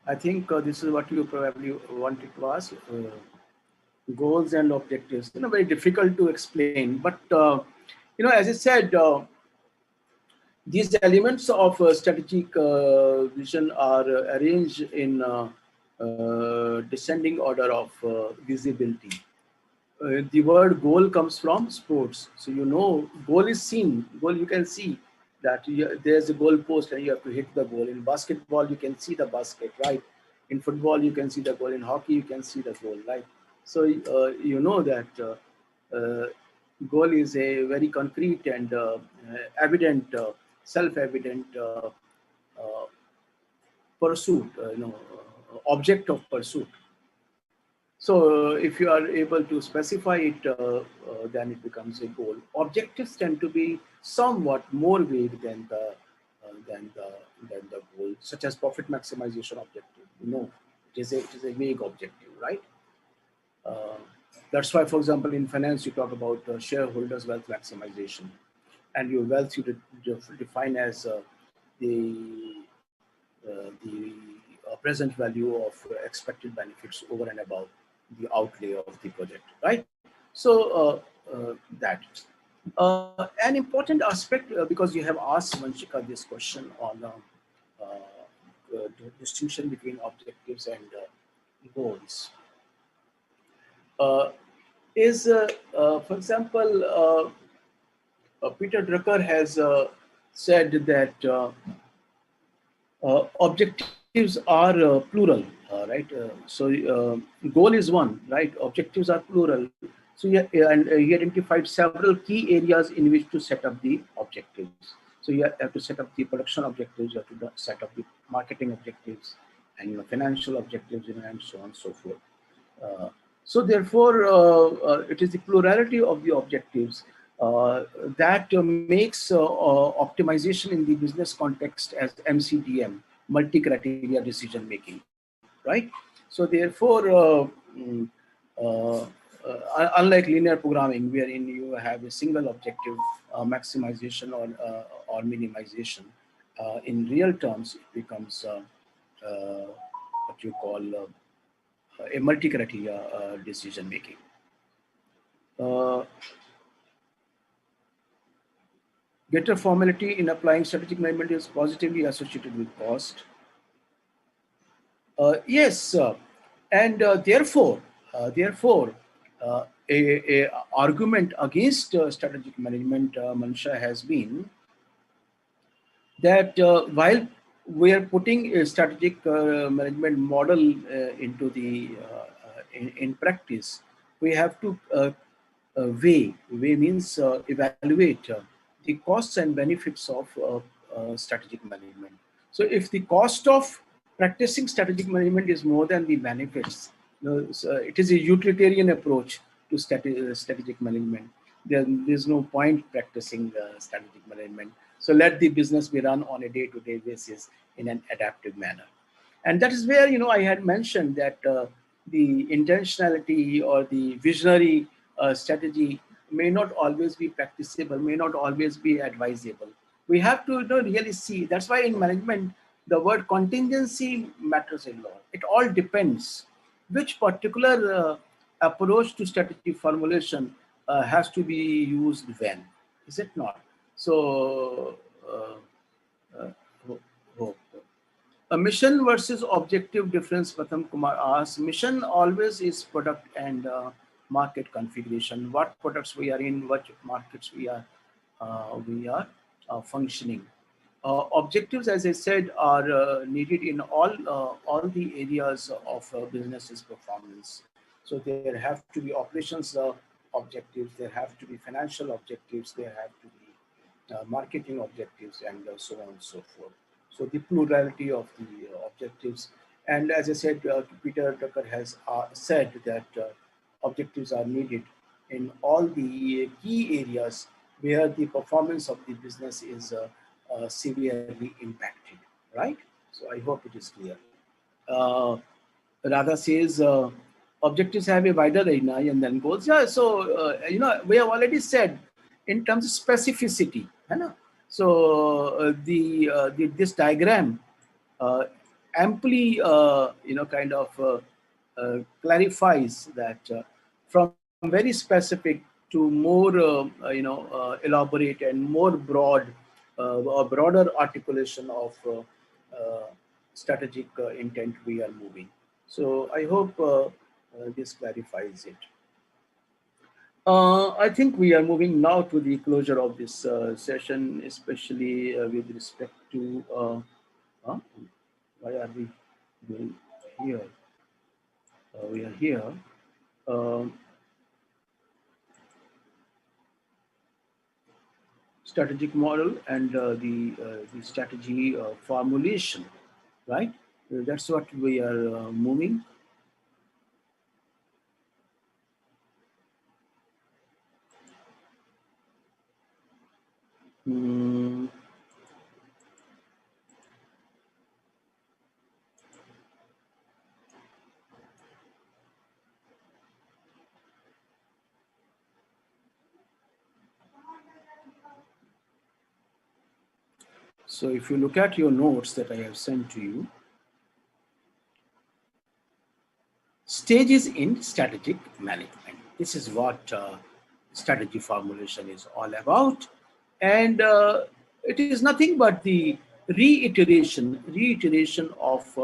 I think this is what you probably wanted to ask. Goals and objectives. Very difficult to explain, but as I said, these elements of strategic vision are arranged in descending order of visibility. The word goal comes from sports. So goal is seen. Goal, you can see that there's a goal post and you have to hit the goal. In basketball, you can see the basket, right? In football, you can see the goal. In hockey, you can see the goal, right? So you know that goal is a very concrete and evident, self-evident pursuit, object of pursuit. So if you are able to specify it, then it becomes a goal. Objectives tend to be somewhat more vague than than the the goal, such as profit maximization objective. It is a vague objective, right? Uh, that's why, for example, in finance, you talk about shareholders' wealth maximization, and your wealth you define as the present value of expected benefits over and above the outlay of the project, right? So that an important aspect, because you have asked Vanshika this question on the distinction between objectives and goals, uh, is for example, Peter Drucker has said that objectives are plural, right? Goal is one, right? Objectives are plural. So he identified several key areas in which to set up the objectives. So you have to set up the production objectives, you have to set up the marketing objectives, and financial objectives, and so on and so forth. Uh, so therefore, it is the plurality of the objectives that makes optimization in the business context as MCDM, multi-criteria decision making, right? So therefore, mm, uh, unlike linear programming, wherein you have a single objective, maximization or minimization, in real terms, it becomes what you call a multi-criteria decision making. Uh, Greater formality in applying strategic management is positively associated with cost. Yes, and therefore, a argument against strategic management, Mansha, has been that while we are putting a strategic management model into the in practice, we have to weigh means evaluate the costs and benefits of strategic management. So if the cost of practicing strategic management is more than the benefits, so it is a utilitarian approach to strategic management. There's no point practicing strategic management. So let the business be run on a day-to-day basis in an adaptive manner. And that is where, I had mentioned that the intentionality or the visionary strategy may not always be practicable, may not always be advisable. We have to really see. That's why in management, the word contingency matters a lot. It all depends which particular approach to strategy formulation has to be used when, is it not? So, uh, ho- ho- a mission versus objective difference, Pratham Kumar asks. Mission always is product and market configuration. What products we are in, what markets we are functioning. Objectives, as I said, are needed in all the areas of business's performance. So there have to be operations objectives, there have to be financial objectives, there have to be marketing objectives, and so on and so forth. So the plurality of the objectives. And as I said, Peter Tucker has said that objectives are needed in all the key areas where the performance of the business is severely impacted, right? So I hope it is clear. Uh, Radha says objectives have a wider arena and then goals. Yeah, so we have already said in terms of specificity, है ना? So this diagram uh, amply clarifies that from very specific to more elaborate and more broad or broader articulation of strategic intent we are moving. So I hope this clarifies it. I think we are moving now to the closure of this session, especially with respect to huh? Why are we doing here? We are here. Um, Strategic model and the strategy formulation, right? That's what we are moving. Mm. So if you look at your notes that I have sent to you, stages in strategic management. This is what strategy formulation is all about. And it is nothing but the reiteration of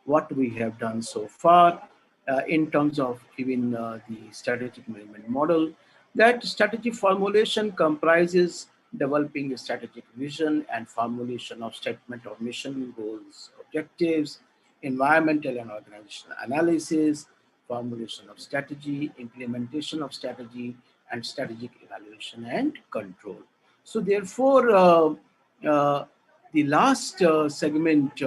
what we have done so far in terms of even the strategic management model. That strategy formulation comprises developing a strategic vision and formulation of statement of mission, goals, objectives, environmental and organizational analysis, formulation of strategy, implementation of strategy, and strategic evaluation and control. So therefore, uh, the last segment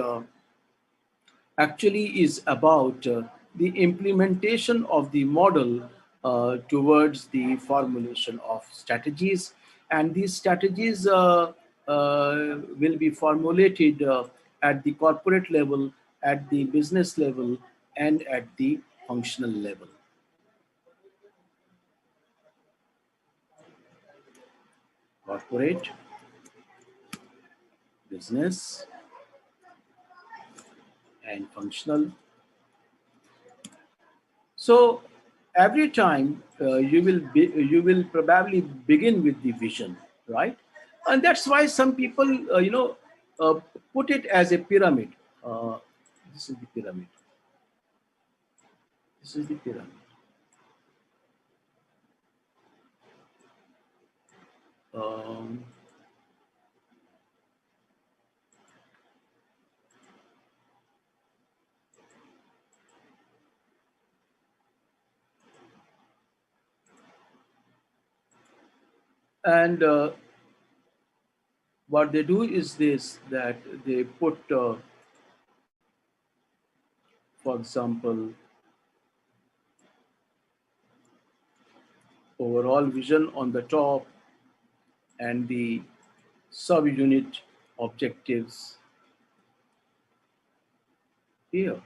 actually is about the implementation of the model towards the formulation of strategies. And these strategies will be formulated at the corporate level, at the business level, and at the functional level. Corporate, business, and functional. So every time you will probably begin with the vision, right? And that's why some people uh, put it as a pyramid. Uh, this is the pyramid. This is the pyramid. Um, and what they do is this: that they put, for example, overall vision on the top and the subunit objectives here.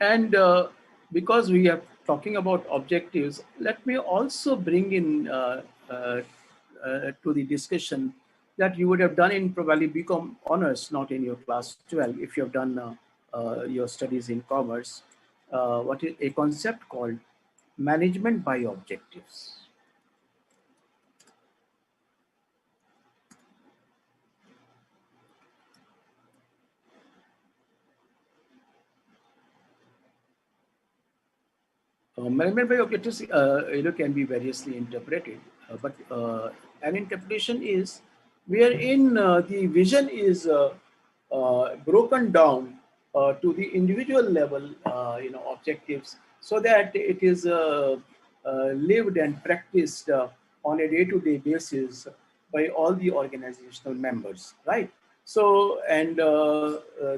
And because we are talking about objectives, let me also bring in to the discussion that you would have done in probably BCom honors, not in your class 12, if you have done your studies in commerce. What is a concept called management by objectives. Management by objectives, can be variously interpreted, but an interpretation is wherein the vision is broken down to the individual level, objectives, so that it is lived and practiced on a day-to-day basis by all the organizational members, right? So, and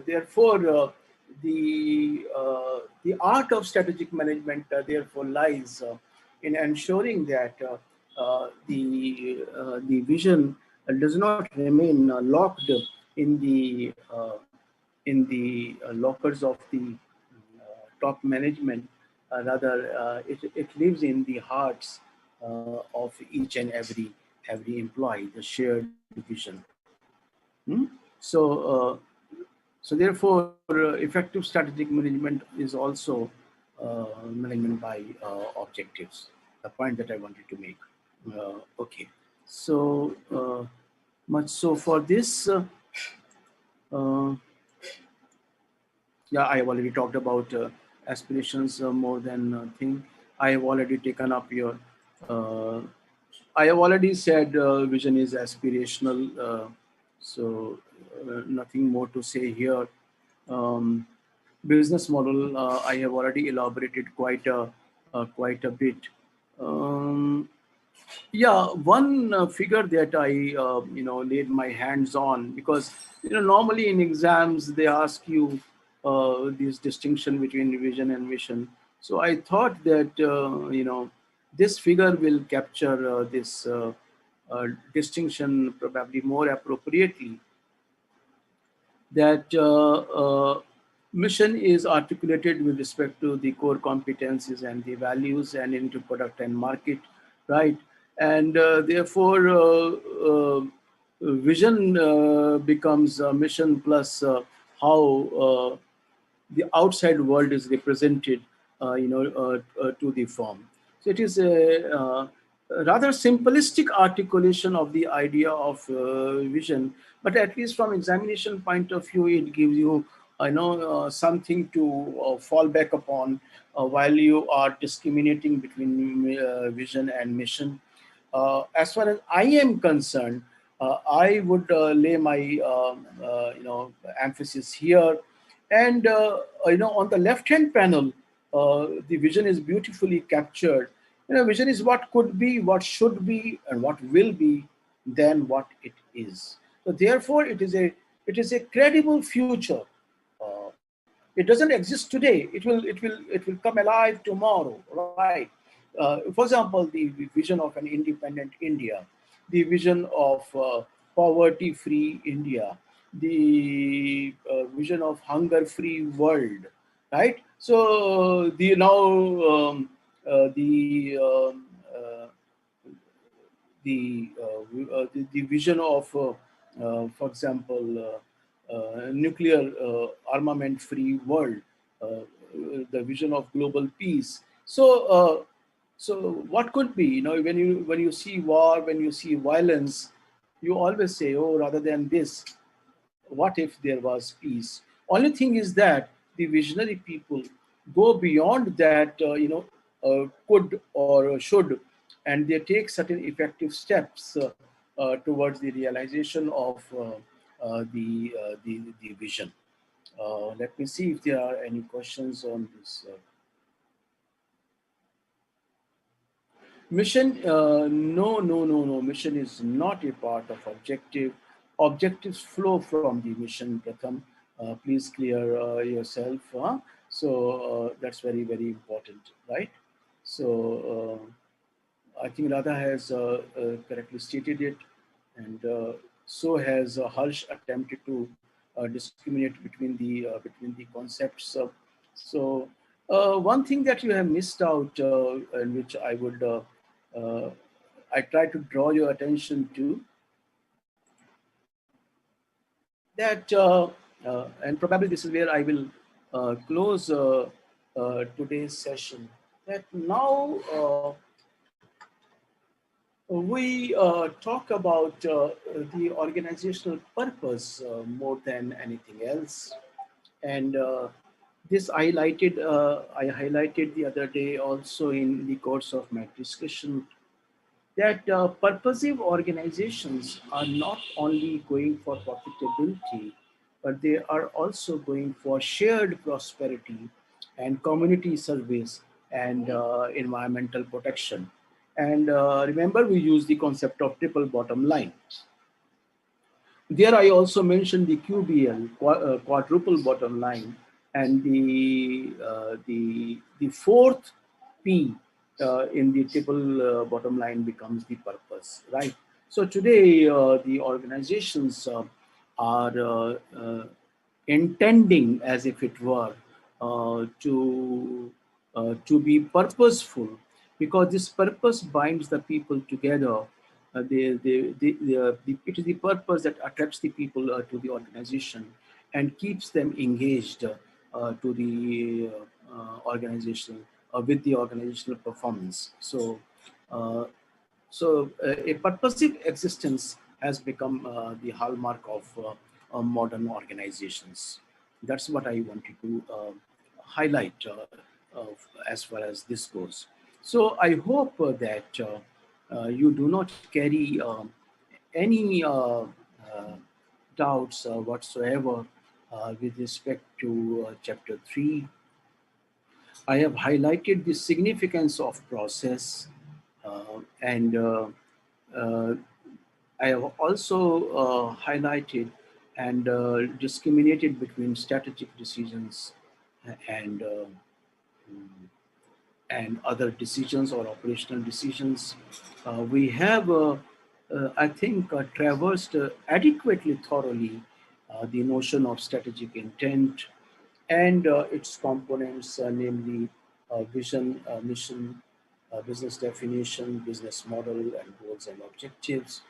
therefore, the art of strategic management therefore lies in ensuring that the vision does not remain locked in the lockers of the top management. Rather, it lives in the hearts of each and every employee, the shared vision. So, so therefore, effective strategic management is also management by objectives. The point that I wanted to make. Okay, so much so for this. Uh, yeah, I have already talked about aspirations more than thing. I have already taken up your. Uh, I have already said vision is aspirational, so nothing more to say here. Um, Business model, I have already elaborated quite a bit. Um, yeah, one figure that I laid my hands on, because normally in exams they ask you this distinction between vision and mission. So I thought that this figure will capture this distinction probably more appropriately, that mission is articulated with respect to the core competencies and the values and into product and market, right? And therefore, vision becomes a mission plus how the outside world is represented, to the form. So it is a rather simplistic articulation of the idea of vision, but at least from examination point of view, it gives you, something to fall back upon while you are discriminating between vision and mission. As far as I am concerned, I would lay my emphasis here, and on the left hand panel, the vision is beautifully captured. Vision is what could be, what should be, and what will be than what it is. So therefore, it is a credible future. It doesn't exist today. It will come alive tomorrow, right? For example, the vision of an independent India, the vision of poverty-free India, the vision of hunger-free world, right? So the vision of, for example, nuclear armament-free world, the vision of global peace. So what could be? When you see war, when you see violence, you always say, "Oh, rather than this, what if there was peace?" Only thing is that the visionary people go beyond that, could or should, and they take certain effective steps towards the realization of the vision. Let me see if there are any questions on this. Mission, no. Mission is not a part of objective. Objectives flow from the mission, Pratham. Please clear yourself. So that's very, very important, right? So I think Radha has correctly stated it, and so has Harsh attempted to discriminate between the concepts. So one thing that you have missed out, and which I would I try to draw your attention to that, and probably this is where I will close today's session. That now we talk about the organizational purpose more than anything else, and this I highlighted the other day also in the course of my discussion, that purposive organizations are not only going for profitability, but they are also going for shared prosperity and community service and environmental protection. And remember, we use the concept of triple bottom line. There I also mentioned the QBL, quadruple bottom line, and the fourth P in the triple bottom line becomes the purpose, right? So today the organizations are intending, as if it were, to be purposeful, because this purpose binds the people together. It is the purpose that attracts the people to the organization and keeps them engaged to the organization with the organizational performance. Uh, a purposive existence has become the hallmark of modern organizations. That's what I wanted to highlight as far as this goes. So I hope that you do not carry any doubts whatsoever with respect to chapter 3. I have highlighted the significance of process, and uh, I have also highlighted and discriminated between strategic decisions and other decisions or operational decisions. We have, I think, traversed adequately thoroughly the notion of strategic intent and its components, namely vision, mission, business definition, business model, and goals and objectives.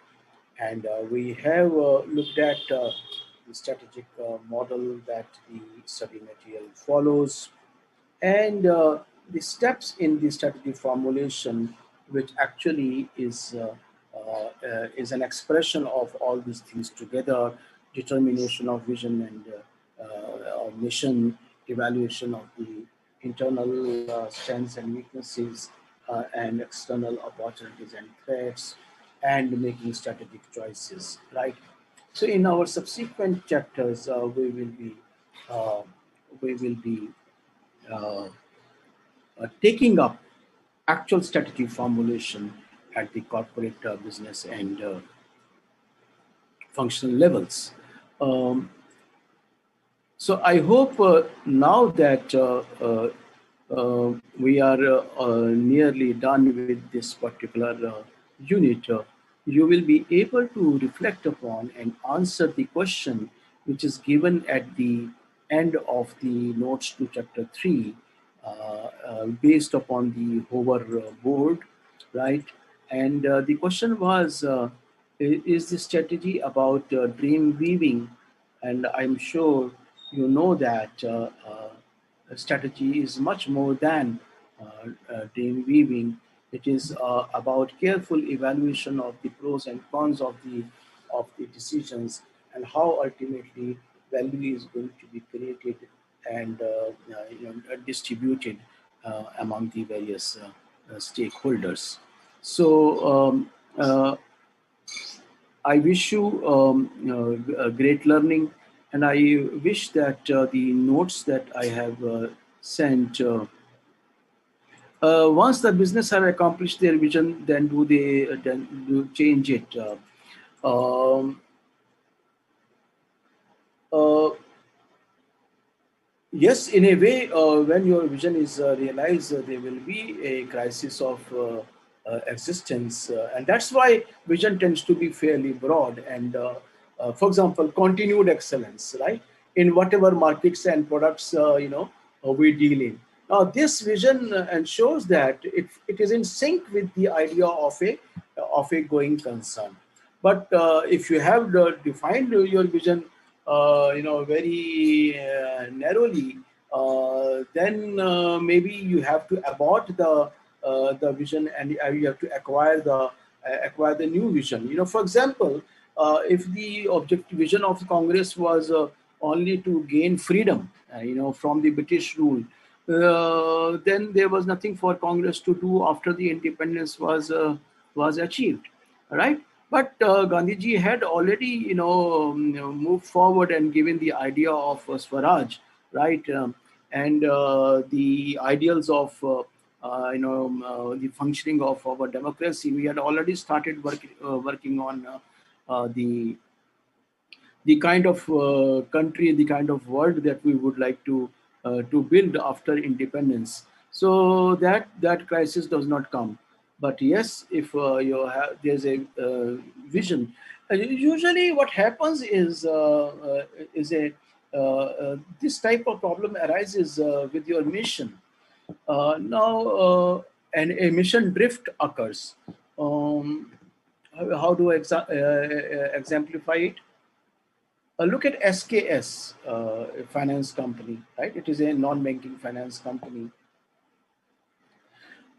And we have looked at the strategic model that the study material follows, and the steps in the strategy formulation, which actually is an expression of all these things together: determination of vision and of mission, evaluation of the internal strengths and weaknesses, and external opportunities and threats, and making strategic choices, right? So in our subsequent chapters, uh, we will be uh, taking up actual strategy formulation at the corporate business and functional levels. Um, so I hope now that we are nearly done with this particular unit, you will be able to reflect upon and answer the question which is given at the end of the notes to chapter 3, based upon the hover board, right? And the question was, is this strategy about dream weaving? And I'm sure you know that strategy is much more than dream weaving. It is about careful evaluation of the pros and cons of the decisions, and how ultimately value is going to be created and distributed among the various stakeholders. So I wish you a great learning, and I wish that the notes that I have sent, once the business have accomplished their vision, then do they then do change it. Um, uh, Yes, in a way, when your vision is realized, there will be a crisis of existence. And that's why vision tends to be fairly broad. And for example, continued excellence, right? In whatever markets and products, we deal in. Now, this vision ensures that it is in sync with the idea of a of a going concern. But if you have defined your vision, very narrowly, then maybe you have to abort the vision, and you have to acquire the new vision. For example, if the objective vision of Congress was only to gain freedom, from the British rule, then there was nothing for Congress to do after the independence was achieved, right? But Gandhiji had already, moved forward and given the idea of Swaraj, right? And the ideals of, the functioning of our democracy. We had already started working on the kind of country, the kind of world that we would like to build after independence. So that crisis does not come. But yes, if there's a vision, usually what happens is a this type of problem arises with your mission. And a mission drift occurs. How do I exemplify it? Look at SKS, a finance company, right? It is a non-banking finance company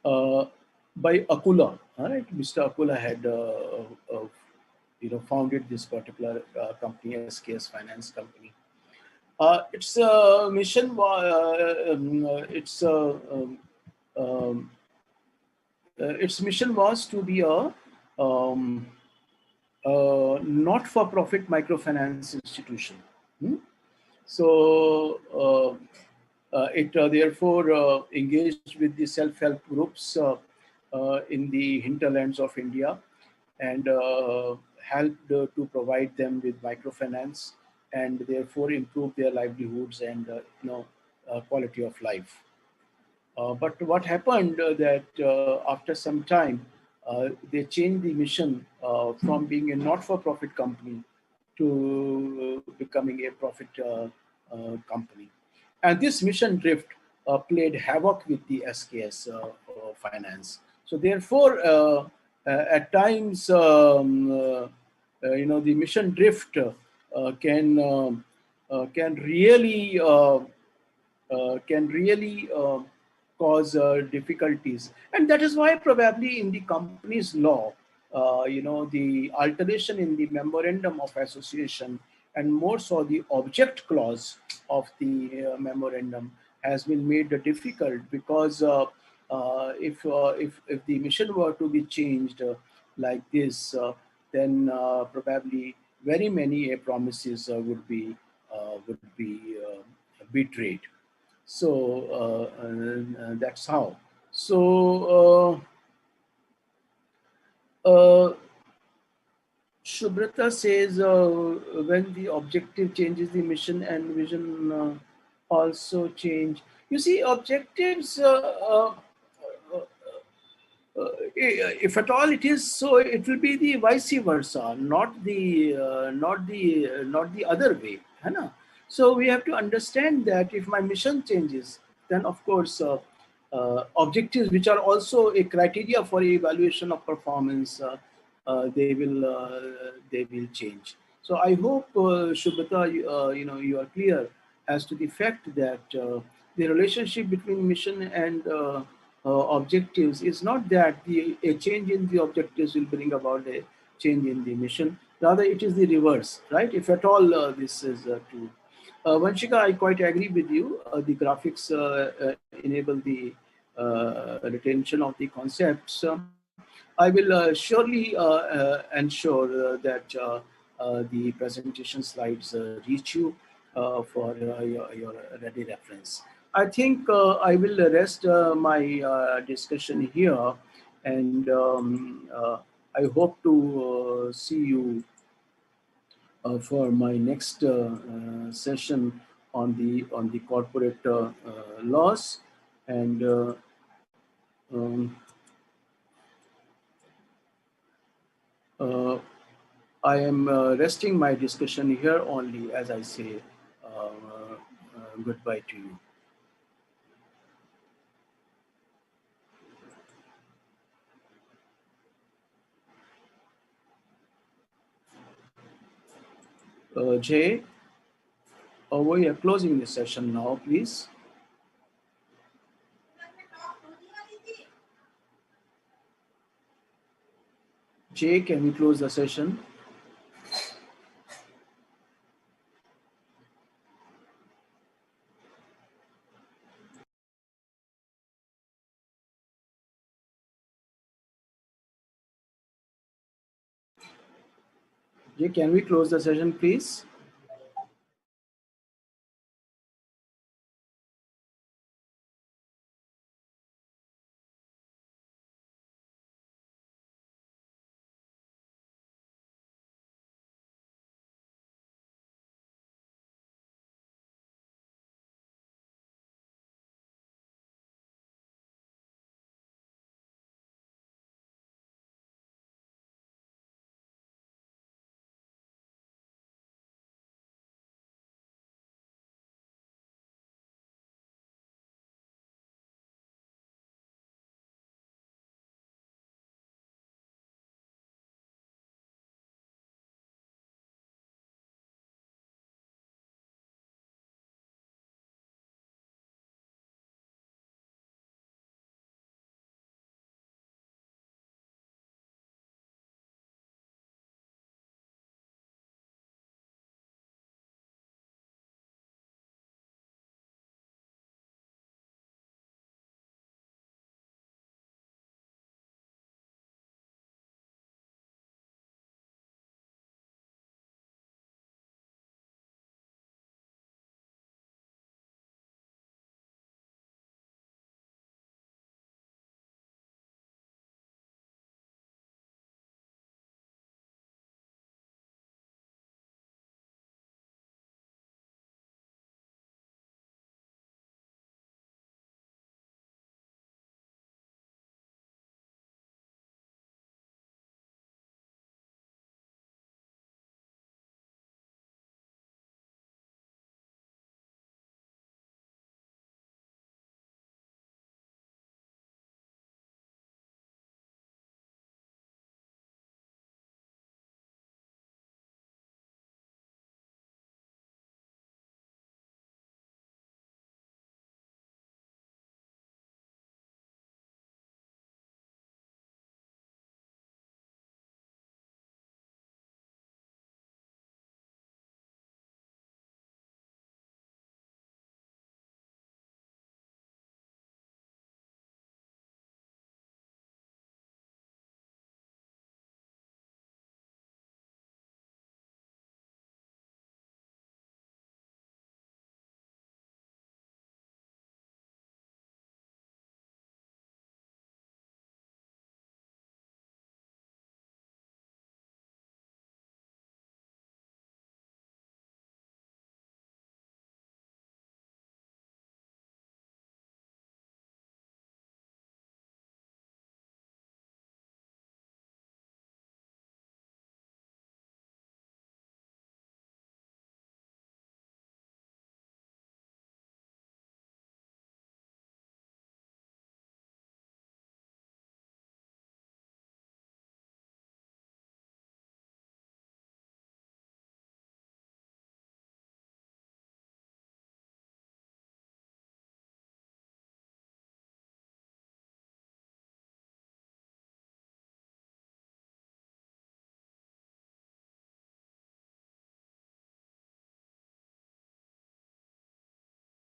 uh, by Akula. All right, Mr. Akula had, founded this particular company, SKS Finance Company. Its mission was, um, its mission was to be a not-for-profit microfinance institution. Hmm? So it therefore engaged with the self-help groups in the hinterlands of India, and helped to provide them with microfinance, and therefore improve their livelihoods and quality of life. But what happened that after some time, they changed the mission from being a not-for-profit company to becoming a profit company. And this mission drift played havoc with the SKS finance. So therefore, at times, the mission drift can really cause difficulties, and that is why probably in the company's law, the alteration in the memorandum of association, and more so the object clause of the memorandum, has been made difficult, because if the mission were to be changed like this, then probably very many promises would be betrayed. So that's how. So Shubrata says, when the objective changes, the mission and vision also change. You see, objectives, if at all it is so, it will be the vice versa, not the other way, है ना? So we have to understand that if my mission changes, then of course objectives, which are also a criteria for evaluation of performance, they will change. So I hope, Shubhata, you are clear as to the fact that the relationship between mission and objectives is not that a change in the objectives will bring about a change in the mission. Rather, it is the reverse, right? If at all this is true. Vanshika, I quite agree with you. The graphics enable the retention of the concepts. I will surely ensure that the presentation slides reach you for your ready reference. I think I will rest my discussion here, and I hope to see you for my next session on the corporate laws, and um, uh, I am resting my discussion here only, as I say goodbye to you. Jay, we are closing the session now, please. Jay, can we close the session? Jay, can we close the session, please?